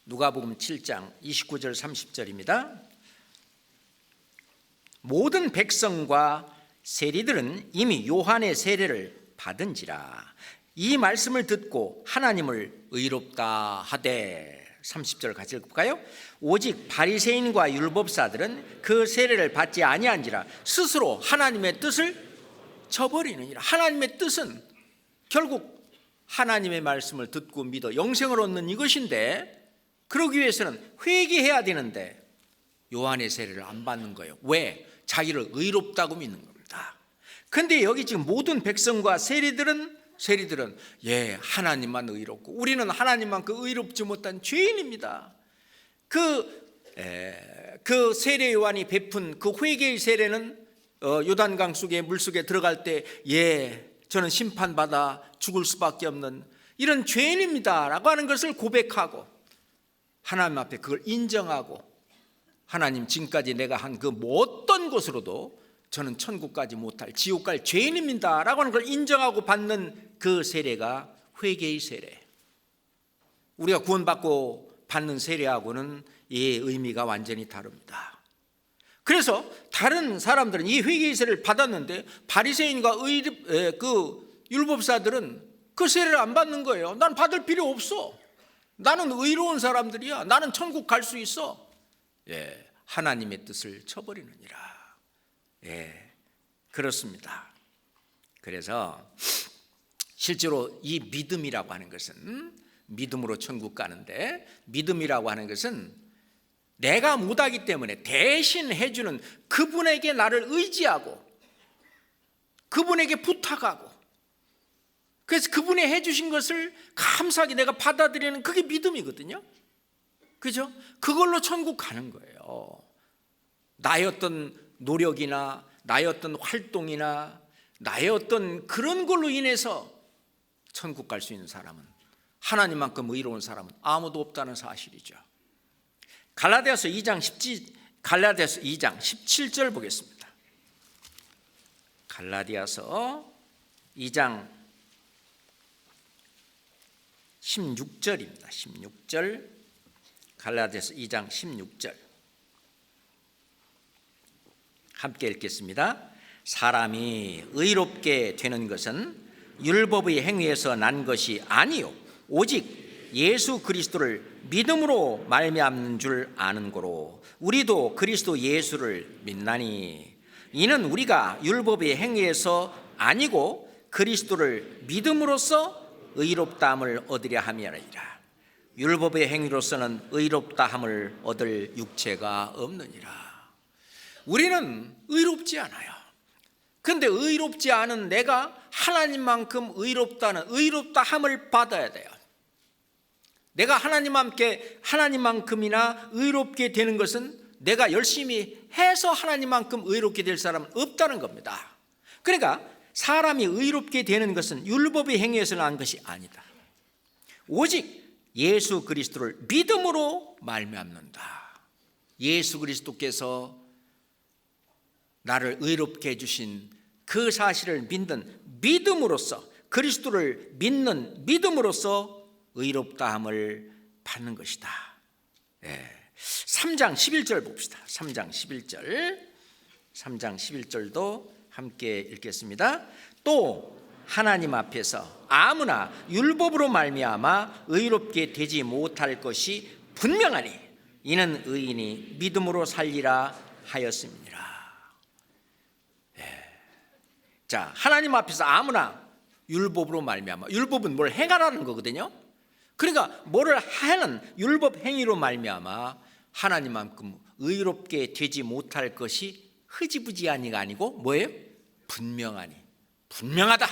누가복음 7장 29절 30절입니다. 모든 백성과 세리들은 이미 요한의 세례를 받은지라 이 말씀을 듣고 하나님을 의롭다 하되. 30절 같이 읽을까요? 오직 바리새인과 율법사들은 그 세례를 받지 아니한지라 스스로 하나님의 뜻을 저버리느니라. 하나님의 뜻은 결국 하나님의 말씀을 듣고 믿어 영생을 얻는 이것인데, 그러기 위해서는 회개해야 되는데 요한의 세례를 안 받는 거예요. 왜? 자기를 의롭다고 믿는 겁니다. 그런데 여기 지금 모든 백성과 세리들은 하나님만 의롭고 우리는 하나님만큼 의롭지 못한 죄인입니다. 그 세례 요한이 베푼 그 회개의 세례는 요단강 속에 물속에 들어갈 때 저는 심판받아 죽을 수밖에 없는 이런 죄인입니다 라고 하는 것을 고백하고 하나님 앞에 그걸 인정하고, 하나님, 지금까지 내가 한 그 어떤 것으로도 저는 천국까지 못할 지옥 갈 죄인입니다 라고 하는 걸 인정하고 받는 그 세례가 회개의 세례. 우리가 구원받고 받는 세례하고는 이 의미가 완전히 다릅니다. 그래서 다른 사람들은 이 회개의 세례를 받았는데 바리새인과 그 율법사들은 그 세례를 안 받는 거예요. 난 받을 필요 없어. 나는 의로운 사람들이야. 나는 천국 갈 수 있어. 하나님의 뜻을 쳐버리느니라. 그렇습니다. 그래서 실제로 이 믿음이라고 하는 것은, 믿음으로 천국 가는데, 믿음이라고 하는 것은 내가 못하기 때문에 대신 해주는 그분에게 나를 의지하고 그분에게 부탁하고, 그래서 그분이 해주신 것을 감사하게 내가 받아들이는 그게 믿음이거든요. 그죠? 그걸로 천국 가는 거예요. 나의 어떤 노력이나 나의 어떤 활동이나 나의 어떤 그런 걸로 인해서 천국 갈 수 있는 사람은, 하나님만큼 의로운 사람은 아무도 없다는 사실이죠. 갈라디아서 2장 17절 보겠습니다. 갈라디아서 2장 16절입니다. 16절. 갈라디아서 2장 16절. 함께 읽겠습니다. 사람이 의롭게 되는 것은 율법의 행위에서 난 것이 아니요 오직 예수 그리스도를 믿음으로 말미암는 줄 아는 고로 우리도 그리스도 예수를 믿나니, 이는 우리가 율법의 행위에서 아니고 그리스도를 믿음으로써 의롭다함을 얻으려 함이니라. 율법의 행위로서는 의롭다함을 얻을 육체가 없느니라. 우리는 의롭지 않아요. 그런데 의롭지 않은 내가 하나님만큼 의롭다는 의롭다함을 받아야 돼요. 내가 하나님만큼이나 의롭게 되는 것은 내가 열심히 해서 하나님만큼 의롭게 될 사람은 없다는 겁니다. 그러니까 사람이 의롭게 되는 것은 율법의 행위에서 난 것이 아니다. 오직 예수 그리스도를 믿음으로 말미암는다. 예수 그리스도께서 나를 의롭게 해주신 그 사실을 믿는 믿음으로써, 그리스도를 믿는 믿음으로써 의롭다함을 받는 것이다. 3장 11절 봅시다. 3장 11절도 함께 읽겠습니다. 또 하나님 앞에서 아무나 율법으로 말미암아 의롭게 되지 못할 것이 분명하니 이는 의인이 믿음으로 살리라 하였습니다. 자, 하나님 앞에서 아무나 율법으로 말미암아, 율법은 뭘 행하라는 거거든요. 그러니까 뭐를 하는 율법 행위로 말미암아 하나님만큼 의롭게 되지 못할 것이 흐지부지하니가 아니고 뭐예요? 분명하니, 분명하다.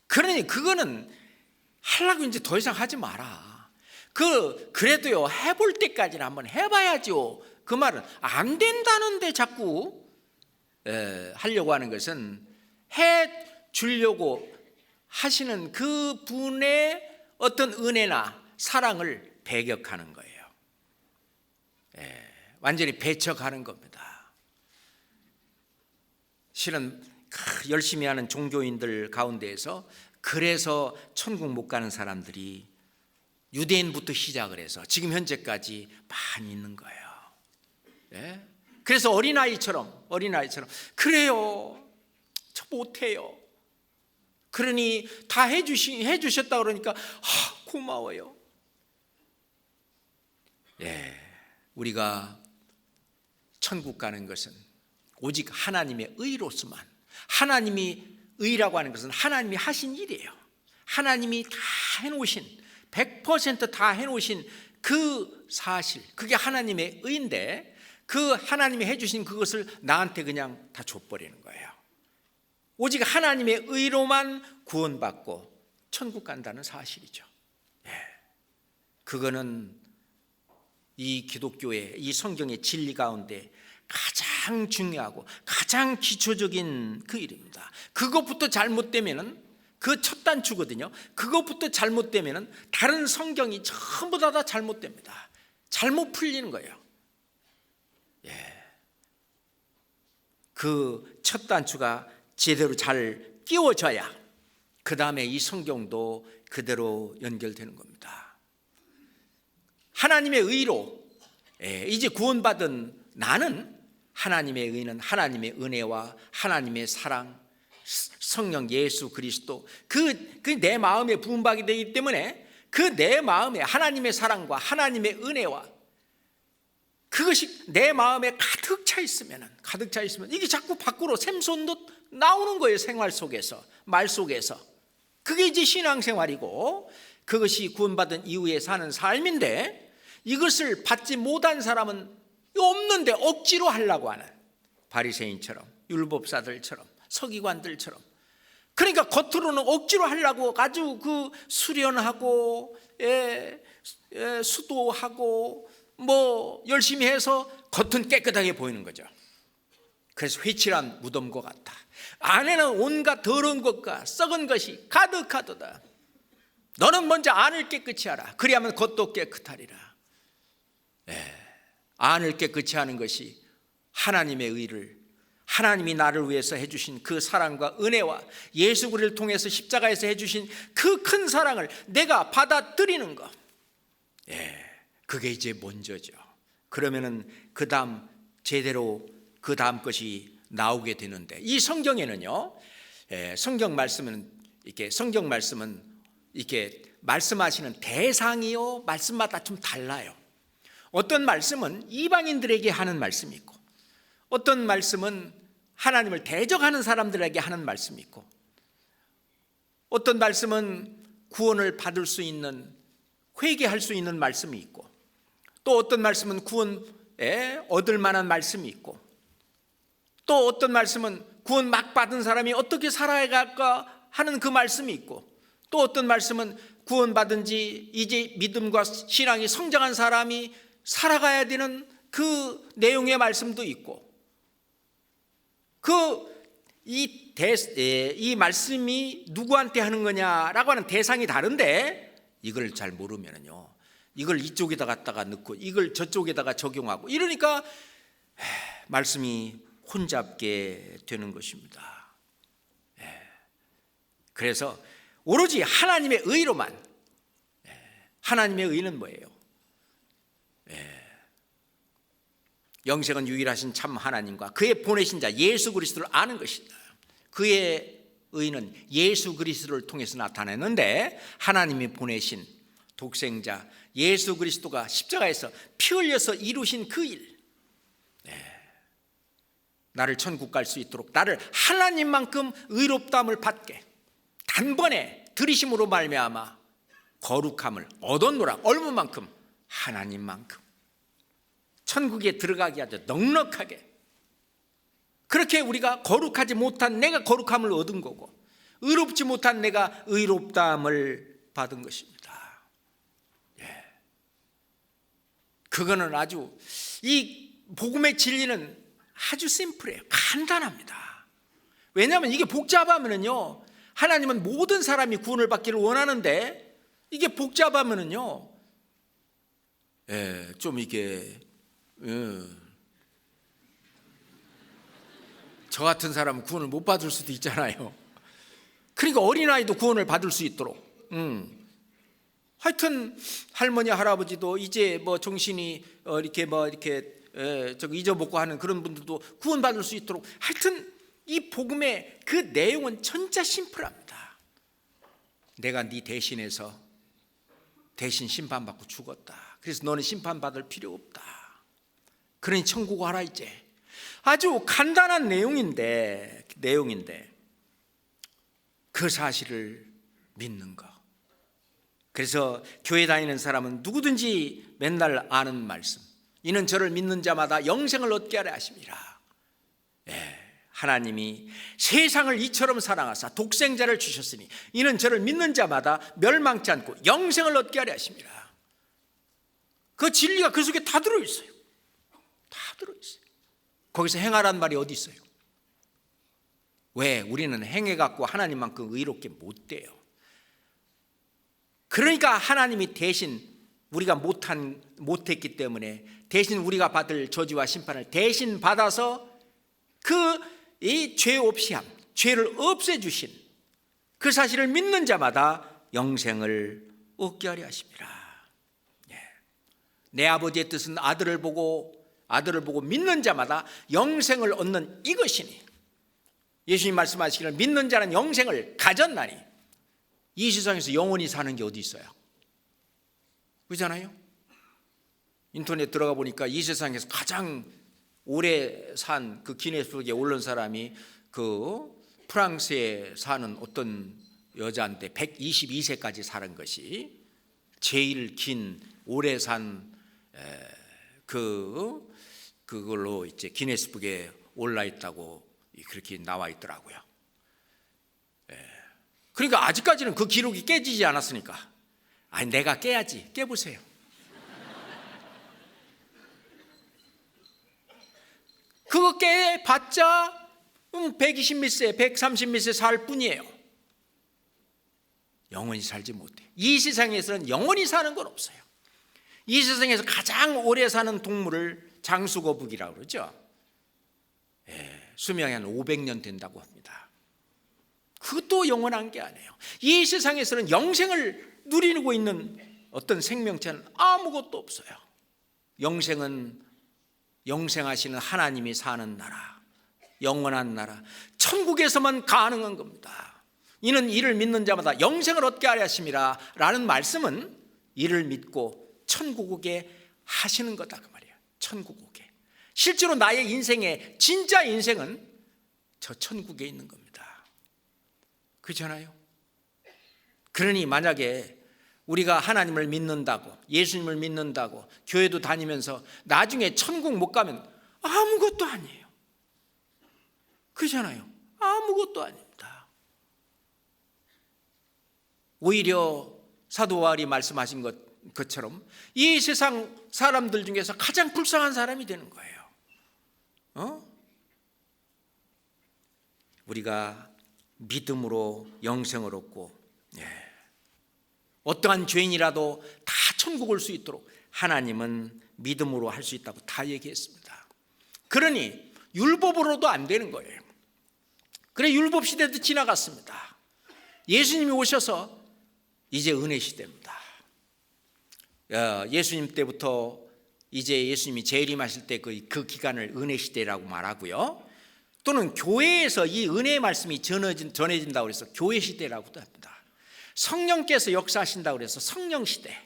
그러니 그거는 하려고 이제 더 이상 하지 마라. 그래도요, 해볼 때까지는 한번 해봐야죠. 그 말은 안 된다는데 자꾸 하려고 하는 것은 해 주려고 하시는 그 분의 어떤 은혜나 사랑을 배격하는 거예요. 완전히 배척하는 겁니다. 실은 열심히 하는 종교인들 가운데에서 그래서 천국 못 가는 사람들이 유대인부터 시작을 해서 지금 현재까지 많이 있는 거예요. 그래서 어린아이처럼 그래요, 저 못해요. 그러니 다 해주셨다 그러니까 고마워요. 우리가 천국 가는 것은 오직 하나님의 의로서만, 하나님이 의라고 하는 것은 하나님이 하신 일이에요. 하나님이 다 해놓으신, 100% 다 해놓으신 그 사실, 그게 하나님의 의인데 그 하나님이 해주신 그것을 나한테 그냥 다 줘버리는 거예요. 오직 하나님의 의로만 구원받고 천국 간다는 사실이죠. 그거는 이 기독교의, 이 성경의 진리 가운데 가장 중요하고 가장 기초적인 그 일입니다. 그것부터 잘못되면은, 그 첫 단추거든요. 그것부터 잘못되면은 다른 성경이 전부 다 잘못됩니다. 잘못 풀리는 거예요. 그 첫 단추가 제대로 잘 끼워져야 그 다음에 이 성경도 그대로 연결되는 겁니다. 하나님의 의로 이제 구원받은 나는, 하나님의 의는 하나님의 은혜와 하나님의 사랑, 성령 예수 그리스도, 그 내 마음에 부음받게 되기 때문에 그 내 마음에 하나님의 사랑과 하나님의 은혜와 그것이 내 마음에 가득 차 있으면 이게 자꾸 밖으로 샘솟듯 나오는 거예요. 생활 속에서, 말 속에서. 그게 이제 신앙생활이고, 그것이 구원받은 이후에 사는 삶인데, 이것을 받지 못한 사람은 없는데 억지로 하려고 하는 바리새인처럼, 율법사들처럼, 서기관들처럼. 그러니까 겉으로는 억지로 하려고 아주 그 수련하고 수도하고 뭐 열심히 해서 겉은 깨끗하게 보이는 거죠. 그래서 회칠한 무덤과 같다. 안에는 온갖 더러운 것과 썩은 것이 가득하도다. 너는 먼저 안을 깨끗이 하라. 그리하면 겉도 깨끗하리라. 안을 깨끗이 하는 것이 하나님의 의를, 하나님이 나를 위해서 해주신 그 사랑과 은혜와 예수 그리스도를 통해서 십자가에서 해주신 그 큰 사랑을 내가 받아들이는 것, 그게 이제 먼저죠. 그러면은 그 다음 제대로 그 다음 것이 나오게 되는데, 이 성경에는요, 성경 말씀은 이렇게 말씀하시는 대상이요, 말씀마다 좀 달라요. 어떤 말씀은 이방인들에게 하는 말씀이 있고, 어떤 말씀은 하나님을 대적하는 사람들에게 하는 말씀이 있고, 어떤 말씀은 구원을 받을 수 있는, 회개할 수 있는 말씀이 있고, 또 어떤 말씀은 구원에 얻을 만한 말씀이 있고, 또 어떤 말씀은 구원 막 받은 사람이 어떻게 살아갈까 하는 그 말씀이 있고, 또 어떤 말씀은 구원받은 지 이제 믿음과 신앙이 성장한 사람이 살아가야 되는 그 내용의 말씀도 있고, 이 말씀이 누구한테 하는 거냐라고 하는 대상이 다른데, 이걸 잘 모르면요, 이걸 이쪽에다 갖다가 넣고 이걸 저쪽에다가 적용하고 이러니까 말씀이 혼잡게 되는 것입니다. 그래서 오로지 하나님의 의로만, 하나님의 의는 뭐예요? 영생은 유일하신 참 하나님과 그의 보내신 자 예수 그리스도를 아는 것이다. 그의 의는 예수 그리스도를 통해서 나타내는데, 하나님이 보내신 독생자 예수 그리스도가 십자가에서 피 흘려서 이루신 그 일, 나를 천국 갈 수 있도록 나를 하나님만큼 의롭다함을 받게 단번에 들이심으로 말미암아 거룩함을 얻었노라. 얼마만큼? 하나님만큼 천국에 들어가게 하죠. 넉넉하게. 그렇게 우리가 거룩하지 못한 내가 거룩함을 얻은 거고, 의롭지 못한 내가 의롭다함을 받은 것입니다. 그거는 아주, 이 복음의 진리는 아주 심플해요. 간단합니다. 왜냐하면 이게 복잡하면은요, 하나님은 모든 사람이 구원을 받기를 원하는데, 이게 복잡하면은요, 좀 이게 저 같은 사람은 구원을 못 받을 수도 있잖아요. 그러니까 어린아이도 구원을 받을 수 있도록, 하여튼 할머니 할아버지도 이제 뭐 정신이 이렇게 저기 잊어먹고 하는 그런 분들도 구원받을 수 있도록, 하여튼 이 복음의 그 내용은 진짜 심플합니다. 내가 네 대신해서 대신 심판받고 죽었다. 그래서 너는 심판받을 필요 없다. 그러니 천국 와라. 이제 아주 간단한 내용인데 그 사실을 믿는 거. 그래서 교회 다니는 사람은 누구든지 맨날 아는 말씀, 이는 저를 믿는 자마다 영생을 얻게 하려 하심이라. 하나님이 세상을 이처럼 사랑하사 독생자를 주셨으니 이는 저를 믿는 자마다 멸망치 않고 영생을 얻게 하려 하심이라. 그 진리가 그 속에 다 들어있어요. 다 들어있어요. 거기서 행하라는 말이 어디 있어요? 왜? 우리는 행해갖고 하나님만큼 의롭게 못 돼요. 그러니까 하나님이 대신 우리가 못했기 때문에 대신 우리가 받을 저주와 심판을 대신 받아서 이 죄 없이함, 죄를 없애주신 그 사실을 믿는 자마다 영생을 얻게 하려 하십니다. 내 아버지의 뜻은 아들을 보고 믿는 자마다 영생을 얻는 이것이니, 예수님 말씀하시기를 믿는 자는 영생을 가졌나니, 이 세상에서 영원히 사는 게 어디 있어요? 그렇잖아요. 인터넷 들어가 보니까 이 세상에서 가장 오래 산 그 기네스북에 오른 사람이 그 프랑스에 사는 어떤 여자한테 122세까지 사는 것이 제일 긴 오래 산 그걸로 이제 기네스북에 올라 있다고 그렇게 나와 있더라고요. 그러니까 아직까지는 그 기록이 깨지지 않았으니까, 아니 내가 깨야지, 깨보세요. 그거 깨봤자 120 몇 세, 130 몇 세 살 뿐이에요. 영원히 살지 못해요. 이 세상에서는 영원히 사는 건 없어요. 이 세상에서 가장 오래 사는 동물을 장수거북이라고 그러죠. 수명이 한 500년 된다고 합니다. 그것도 영원한 게 아니에요. 이 세상에서는 영생을 누리고 있는 어떤 생명체는 아무것도 없어요. 영생은 영생하시는 하나님이 사는 나라, 영원한 나라, 천국에서만 가능한 겁니다. 이는 이를 믿는 자마다 영생을 얻게 하려 하심이라 라는 말씀은 이를 믿고 천국 오게 하시는 거다 그 말이에요. 천국 오게. 실제로 나의 인생의 진짜 인생은 저 천국에 있는 겁니다. 그렇잖아요. 그러니 만약에 우리가 하나님을 믿는다고, 예수님을 믿는다고 교회도 다니면서 나중에 천국 못 가면 아무것도 아니에요. 그렇잖아요. 아무것도 아닙니다. 오히려 사도 바울이 말씀하신 것처럼 이 세상 사람들 중에서 가장 불쌍한 사람이 되는 거예요. 우리가 믿음으로 영생을 얻고, 어떠한 죄인이라도 다 천국 올 수 있도록 하나님은 믿음으로 할 수 있다고 다 얘기했습니다. 그러니 율법으로도 안 되는 거예요. 그래 율법 시대도 지나갔습니다. 예수님이 오셔서 이제 은혜 시대입니다. 예수님 때부터 이제 예수님이 재림하실 때 그 기간을 은혜 시대라고 말하고요. 또는 교회에서 이 은혜의 말씀이 전해진다고 해서 교회 시대라고도 합니다. 성령께서 역사하신다고 해서 성령 시대.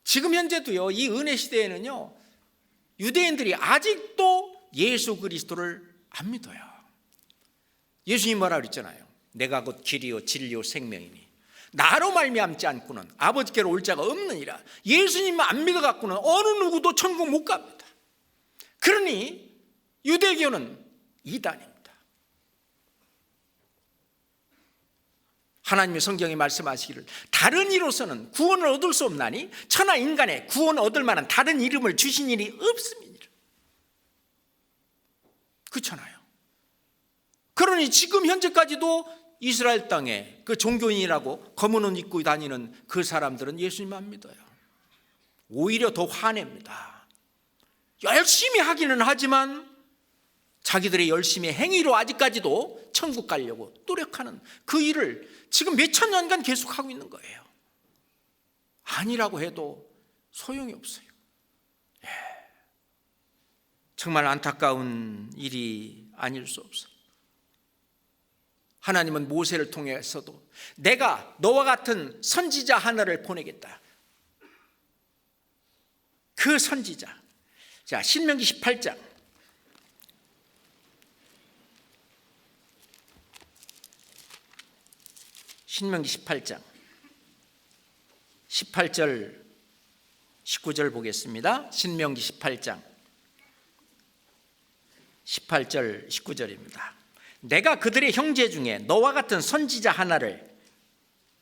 지금 현재도요, 이 은혜 시대에는요, 유대인들이 아직도 예수 그리스도를 안 믿어요. 예수님 뭐라 그랬잖아요. 내가 곧 길이요 진리요 생명이니 나로 말미암지 않고는 아버지께로 올 자가 없느니라. 예수님만 안 믿어 갖고는 어느 누구도 천국 못 갑니다. 그러니 유대교는 이단입니다. 하나님의 성경에 말씀하시기를 다른 이로서는 구원을 얻을 수 없나니 천하 인간의 구원을 얻을 만한 다른 이름을 주신 일이 없습니다. 그렇잖아요. 그러니 지금 현재까지도 이스라엘 땅에 그 종교인이라고 검은 옷 입고 다니는 그 사람들은 예수님 안 믿어요. 오히려 더 화냅니다. 열심히 하기는 하지만 자기들의 열심히 행위로 아직까지도 천국 가려고 노력하는 그 일을 지금 몇천 년간 계속하고 있는 거예요. 아니라고 해도 소용이 없어요. 정말 안타까운 일이 아닐 수 없어요. 하나님은 모세를 통해서도 내가 너와 같은 선지자 하나를 보내겠다. 그 선지자. 자, 신명기 18장. 신명기 18장 18절 19절 보겠습니다. 신명기 18장 18절 19절입니다. 내가 그들의 형제 중에 너와 같은 선지자 하나를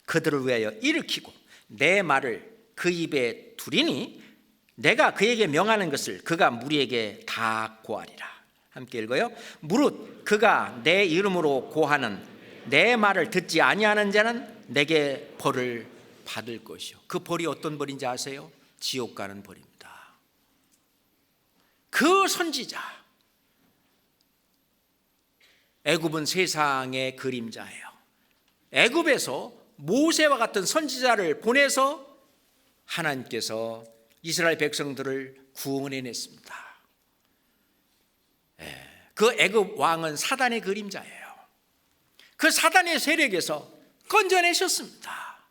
그들을 위하여 일으키고 내 말을 그 입에 두리니 내가 그에게 명하는 것을 그가 무리에게 다 고하리라. 함께 읽어요. 무릇 그가 내 이름으로 고하는 내 말을 듣지 아니하는 자는 내게 벌을 받을 것이요. 그 벌이 어떤 벌인지 아세요? 지옥 가는 벌입니다. 그 선지자, 애굽은 세상의 그림자예요. 애굽에서 모세와 같은 선지자를 보내서 하나님께서 이스라엘 백성들을 구원해냈습니다. 그 애굽 왕은 사단의 그림자예요. 그 사단의 세력에서 건져내셨습니다.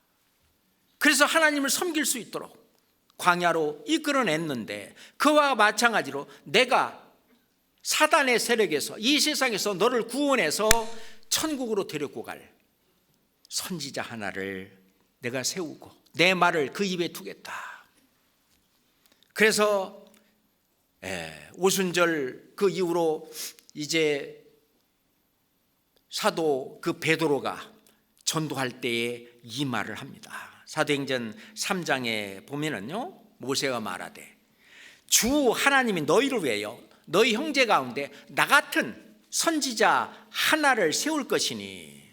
그래서 하나님을 섬길 수 있도록 광야로 이끌어냈는데, 그와 마찬가지로 내가 사단의 세력에서, 이 세상에서 너를 구원해서 천국으로 데리고 갈 선지자 하나를 내가 세우고 내 말을 그 입에 두겠다. 그래서 오순절 그 이후로 이제 사도 그 베드로가 전도할 때에 이 말을 합니다. 사도행전 3장에 보면은요, 모세가 말하되 주 하나님이 너희를 위하여 너희 형제 가운데 나 같은 선지자 하나를 세울 것이니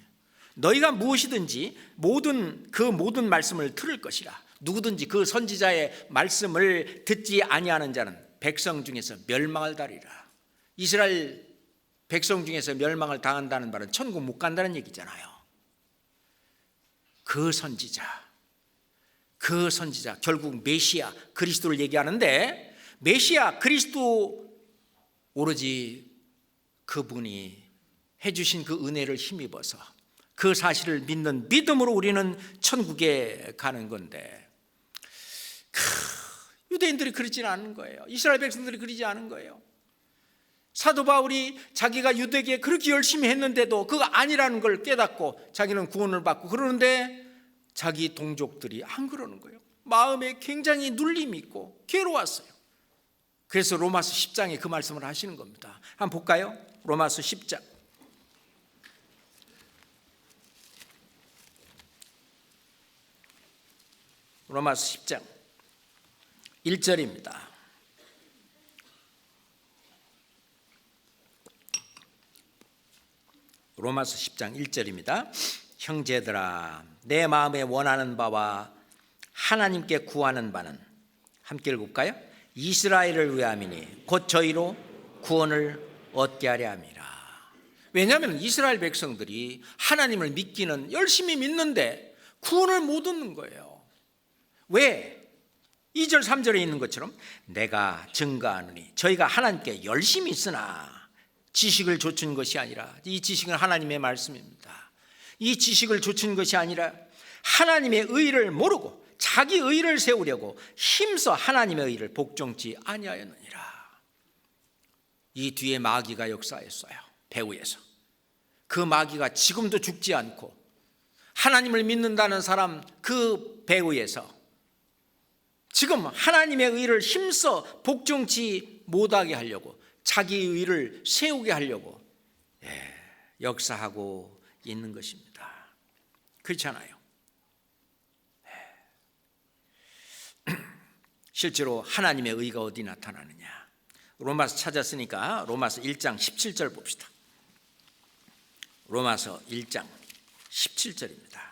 너희가 무엇이든지 모든 말씀을 들을 것이라. 누구든지 그 선지자의 말씀을 듣지 아니하는 자는 백성 중에서 멸망을 당하리라. 이스라엘 백성 중에서 멸망을 당한다는 말은 천국 못 간다는 얘기잖아요. 그 선지자 결국 메시아 그리스도를 얘기하는데, 메시아 그리스도 오로지 그분이 해주신 그 은혜를 힘입어서 그 사실을 믿는 믿음으로 우리는 천국에 가는 건데, 유대인들이 그러지는 않은 거예요. 이스라엘 백성들이 그러지 않은 거예요. 사도 바울이 자기가 유대계에 그렇게 열심히 했는데도 그거 아니라는 걸 깨닫고 자기는 구원을 받고 그러는데, 자기 동족들이 안 그러는 거예요. 마음에 굉장히 눌림이 있고 괴로웠어요. 그래서 로마서 10장에 그 말씀을 하시는 겁니다. 한번 볼까요? 로마서 10장. 로마서 10장 1절입니다. 로마서 10장 1절입니다. 형제들아, 내 마음에 원하는 바와 하나님께 구하는 바는, 함께 읽을까요? 이스라엘을 위함이니 곧 저희로 구원을 얻게 하려 함이라. 왜냐하면 이스라엘 백성들이 하나님을 믿기는 열심히 믿는데 구원을 못 얻는 거예요. 왜? 2절 3절에 있는 것처럼 내가 증거하노니 저희가 하나님께 열심히 있으나 지식을 좇은 것이 아니라, 이 지식은 하나님의 말씀입니다. 이 지식을 좇은 것이 아니라 하나님의 의를 모르고 자기 의를 세우려고 힘써 하나님의 의를 복종치 아니하였느니라. 이 뒤에 마귀가 역사했어요. 배후에서. 그 마귀가 지금도 죽지 않고 하나님을 믿는다는 사람 그 배후에서 지금 하나님의 의를 힘써 복종치 못하게 하려고, 자기 의를 세우게 하려고 역사하고 있는 것입니다. 그렇잖아요. 실제로 하나님의 의가 어디 나타나느냐? 로마서 찾았으니까 로마서 1장 17절 봅시다. 로마서 1장 17절입니다.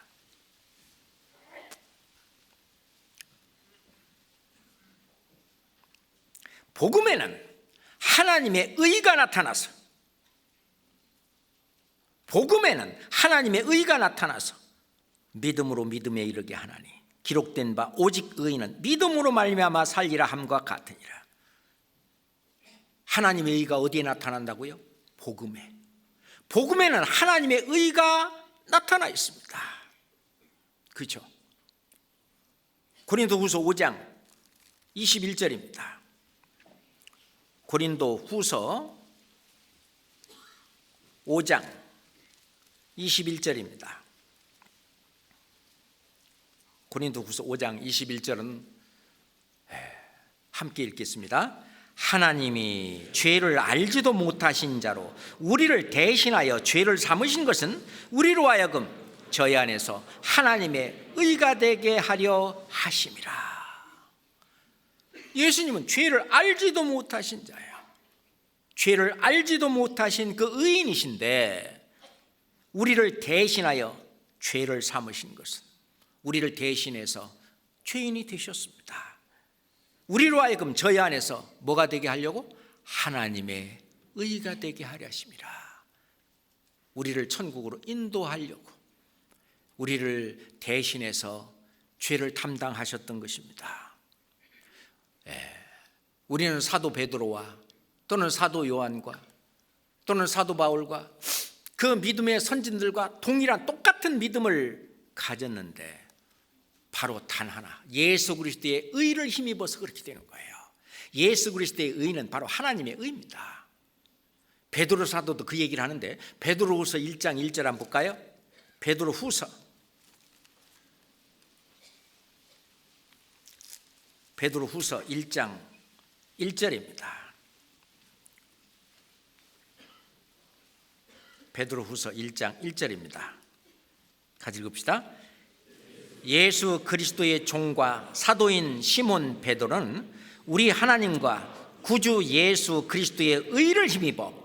복음에는 하나님의 의가 나타나서, 복음에는 하나님의 의가 나타나서 믿음으로 믿음에 이르게 하나니 기록된 바 오직 의인은 믿음으로 말미암아 살리라 함과 같으니라. 하나님의 의가 어디에 나타난다고요? 복음에. 복음에는 하나님의 의가 나타나 있습니다. 그렇죠? 고린도후서 5장 21절입니다. 고린도후서 5장 21절입니다. 고린도후서 5장 21절은 함께 읽겠습니다. 하나님이 죄를 알지도 못하신 자로 우리를 대신하여 죄를 삼으신 것은 우리로 하여금 저희 안에서 하나님의 의가 되게 하려 하심이라. 예수님은 죄를 알지도 못하신 자예요. 죄를 알지도 못하신 그 의인이신데 우리를 대신하여 죄를 삼으신 것은 우리를 대신해서 죄인이 되셨습니다. 우리로 하여금 저희 안에서 뭐가 되게 하려고? 하나님의 의가 되게 하려 하심이라. 우리를 천국으로 인도하려고 우리를 대신해서 죄를 담당하셨던 것입니다. 우리는 사도 베드로와 또는 사도 요한과 또는 사도 바울과 그 믿음의 선진들과 동일한 똑같은 믿음을 가졌는데 바로 단 하나, 예수 그리스도의 의를 힘입어서 그렇게 되는 거예요. 예수 그리스도의 의는 바로 하나님의 의입니다. 베드로 사도도 그 얘기를 하는데 베드로후서 1장 1절 한번 볼까요? 베드로후서 1장 1절입니다. 베드로후서 1장 1절입니다. 같이 읽읍시다. 예수 그리스도의 종과 사도인 시몬 베드로는 우리 하나님과 구주 예수 그리스도의 의를 힘입어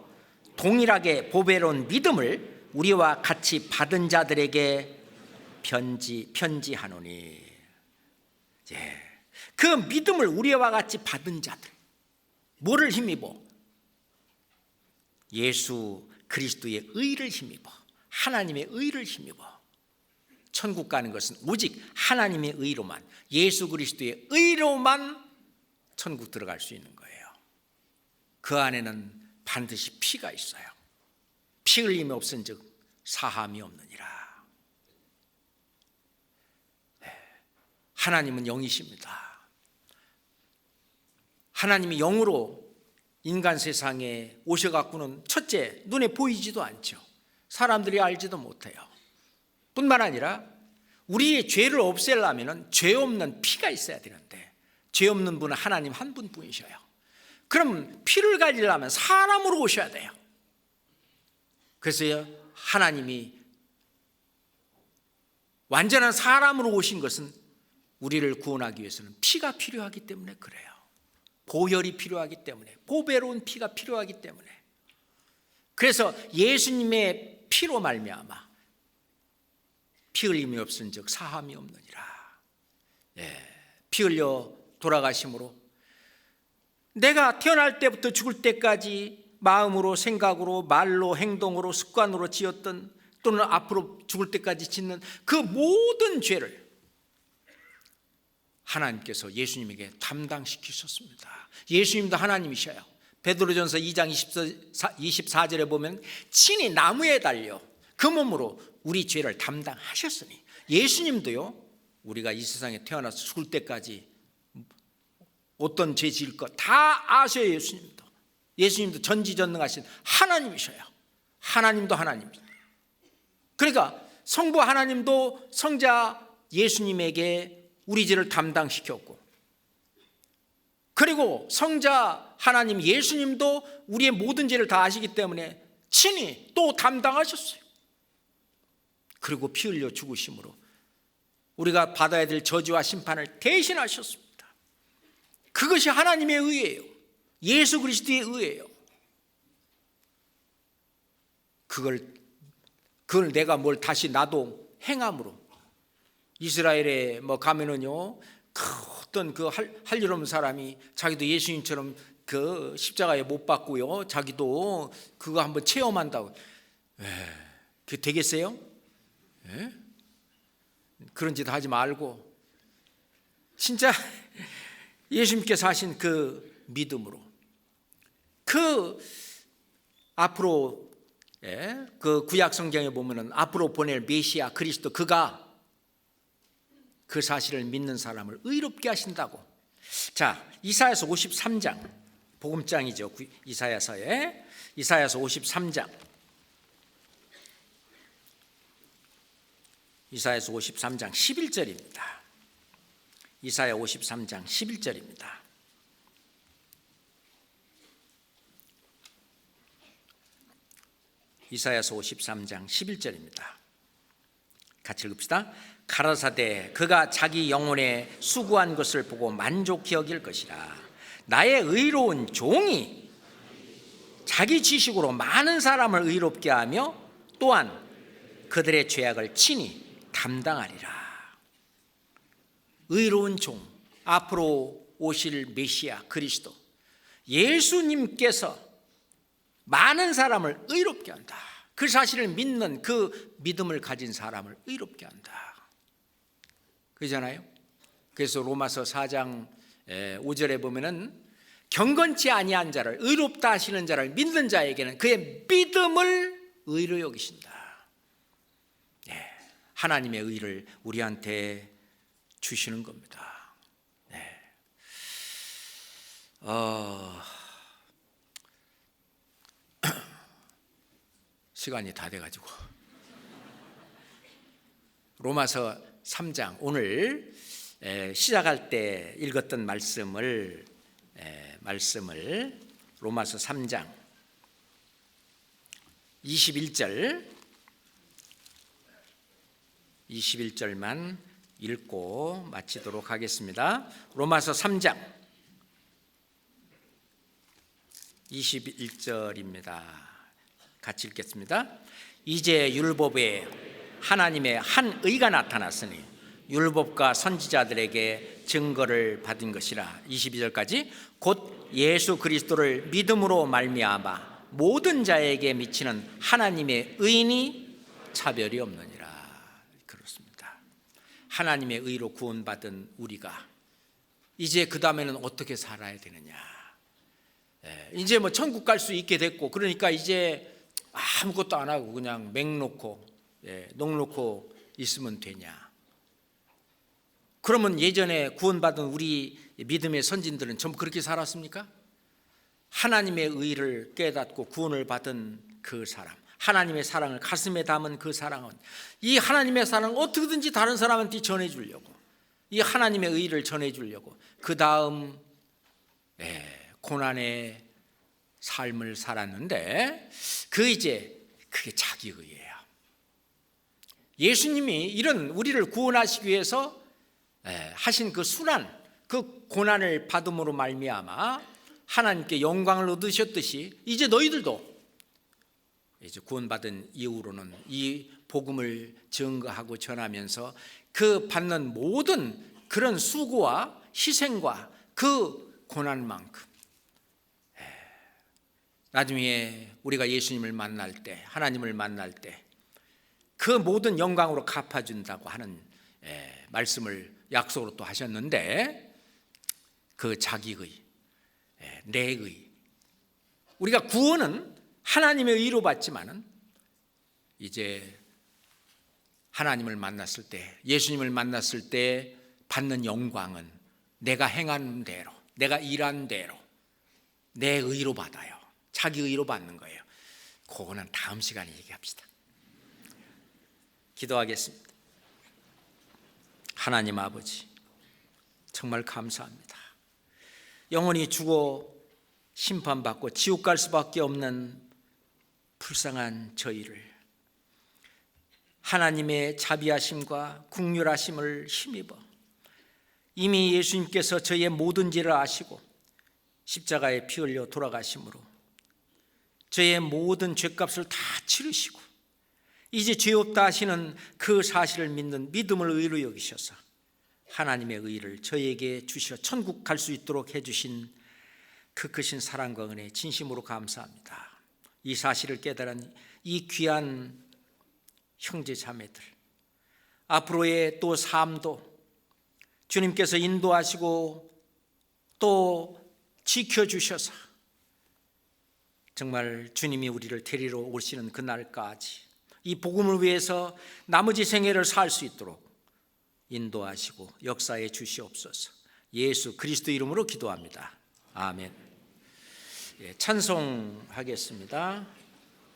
동일하게 보배로운 믿음을 우리와 같이 받은 자들에게 편지하노니. 그 믿음을 우리와 같이 받은 자들, 뭐를 힘입어? 예수 그리스도의 의를 힘입어, 하나님의 의를 힘입어. 천국 가는 것은 오직 하나님의 의로만, 예수 그리스도의 의로만 천국 들어갈 수 있는 거예요. 그 안에는 반드시 피가 있어요. 피 흘림이 없은즉 사함이 없느니라. 하나님은 영이십니다. 하나님이 영으로 인간 세상에 오셔갖고는 첫째, 눈에 보이지도 않죠. 사람들이 알지도 못해요. 뿐만 아니라 우리의 죄를 없애려면 죄 없는 피가 있어야 되는데 죄 없는 분은 하나님 한 분뿐이셔요. 그럼 피를 가지려면 사람으로 오셔야 돼요. 그래서 하나님이 완전한 사람으로 오신 것은 우리를 구원하기 위해서는 피가 필요하기 때문에 그래요. 보혈이 필요하기 때문에, 보배로운 피가 필요하기 때문에. 그래서 예수님의 피로 말미암아 피 흘림이 없은즉 사함이 없느니라. 피 흘려 돌아가심으로 내가 태어날 때부터 죽을 때까지 마음으로, 생각으로, 말로, 행동으로, 습관으로 지었던 또는 앞으로 죽을 때까지 짓는 그 모든 죄를 하나님께서 예수님에게 담당시키셨습니다. 예수님도 하나님이셔요. 베드로전서 2장 24절에 보면 친히 나무에 달려 그 몸으로 우리 죄를 담당하셨으니 예수님도요, 우리가 이 세상에 태어나서 죽을 때까지 어떤 죄 지을 것 다 아셔요. 예수님도 전지전능하신 하나님이셔요. 하나님도 하나님입니다. 그러니까 성부 하나님도 성자 예수님에게 우리 죄를 담당시켰고, 그리고 성자 하나님 예수님도 우리의 모든 죄를 다 아시기 때문에 친히 또 담당하셨어요. 그리고 피 흘려 죽으심으로 우리가 받아야 될 저주와 심판을 대신하셨습니다. 그것이 하나님의 의예요. 예수 그리스도의 의예요. 그걸 내가 뭘 다시 나도 행함으로, 이스라엘에 가면은요, 어떤 할 일 없는 사람이 자기도 예수님처럼 그 십자가에 못 박고요, 자기도 그거 한번 체험한다고. 그게 되겠어요? 그런 짓 하지 말고 진짜 예수님께서 하신 그 믿음으로 앞으로 그 구약 성경에 보면은 앞으로 보낼 메시아 그리스도, 그가 그 사실을 믿는 사람을 의롭게 하신다고. 자, 이사야서 53장, 복음장이죠. 이사야서 53장. 이사야서 53장 11절입니다. 이사야 53장 11절입니다. 이사야서 53장 11절입니다. 같이 읽읍시다. 가라사대 그가 자기 영혼에 수고한 것을 보고 만족히 여길 것이라. 나의 의로운 종이 자기 지식으로 많은 사람을 의롭게 하며 또한 그들의 죄악을 친히 담당하리라. 의로운 종, 앞으로 오실 메시아 그리스도 예수님께서 많은 사람을 의롭게 한다. 그 사실을 믿는 그 믿음을 가진 사람을 의롭게 한다. 그러잖아요. 그래서 로마서 4장 5절에 보면은 경건치 아니한 자를 의롭다 하시는 자를 믿는 자에게는 그의 믿음을 의로 여기신다. 하나님의 의를 우리한테 주시는 겁니다. 시간이 다 돼가지고 로마서 3장 오늘 시작할 때 읽었던 말씀을 로마서 3장 21절만 읽고 마치도록 하겠습니다. 로마서 3장 21절입니다. 같이 읽겠습니다. 이제 율법에 하나님의 한 의가 나타났으니 율법과 선지자들에게 증거를 받은 것이라. 22절까지 곧 예수 그리스도를 믿음으로 말미암아 모든 자에게 미치는 하나님의 의인이 차별이 없느니라. 그렇습니다. 하나님의 의로 구원받은 우리가 이제 그 다음에는 어떻게 살아야 되느냐. 이제 뭐 천국 갈 수 있게 됐고, 그러니까 이제 아무것도 안 하고 그냥 맹놓고 넋놓고 있으면 되냐. 그러면 예전에 구원받은 우리 믿음의 선진들은 전부 그렇게 살았습니까? 하나님의 의를 깨닫고 구원을 받은 그 사람, 하나님의 사랑을 가슴에 담은 그 사랑은, 이 하나님의 사랑을 어떻게든지 다른 사람한테 전해주려고, 이 하나님의 의를 전해주려고 그 다음 고난의 삶을 살았는데, 그게 자기 의예요. 예수님이 이런 우리를 구원하시기 위해서 하신 그 순환, 그 고난을 받음으로 말미암아 하나님께 영광을 얻으셨듯이 이제 너희들도 이제 구원받은 이후로는 이 복음을 증거하고 전하면서 그 받는 모든 그런 수고와 희생과 그 고난만큼 나중에 우리가 예수님을 만날 때, 하나님을 만날 때 그 모든 영광으로 갚아준다고 하는 말씀을 약속으로 또 하셨는데, 그 자기의, 내의, 우리가 구원은 하나님의 의로 받지만은 이제 하나님을 만났을 때, 예수님을 만났을 때 받는 영광은 내가 행한 대로, 내가 일한 대로 내 의로 받아요. 자기 의로 받는 거예요. 그거는 다음 시간에 얘기합시다. 기도하겠습니다. 하나님 아버지, 정말 감사합니다. 영원히 죽어 심판받고 지옥 갈 수밖에 없는 불쌍한 저희를 하나님의 자비하심과 긍휼하심을 힘입어 이미 예수님께서 저희의 모든 죄를 아시고 십자가에 피 흘려 돌아가심으로 저희의 모든 죄값을 다 치르시고 이제 죄 없다 하시는 그 사실을 믿는 믿음을 의로 여기셔서 하나님의 의를 저희에게 주셔 천국 갈 수 있도록 해주신 그 크신 사랑과 은혜 진심으로 감사합니다. 이 사실을 깨달은 이 귀한 형제 자매들, 앞으로의 또 삶도 주님께서 인도하시고 또 지켜주셔서 정말 주님이 우리를 데리러 오시는 그날까지 이 복음을 위해서 나머지 생애를 살 수 있도록 인도하시고 역사해 주시옵소서. 예수 그리스도 이름으로 기도합니다. 아멘. 찬송하겠습니다.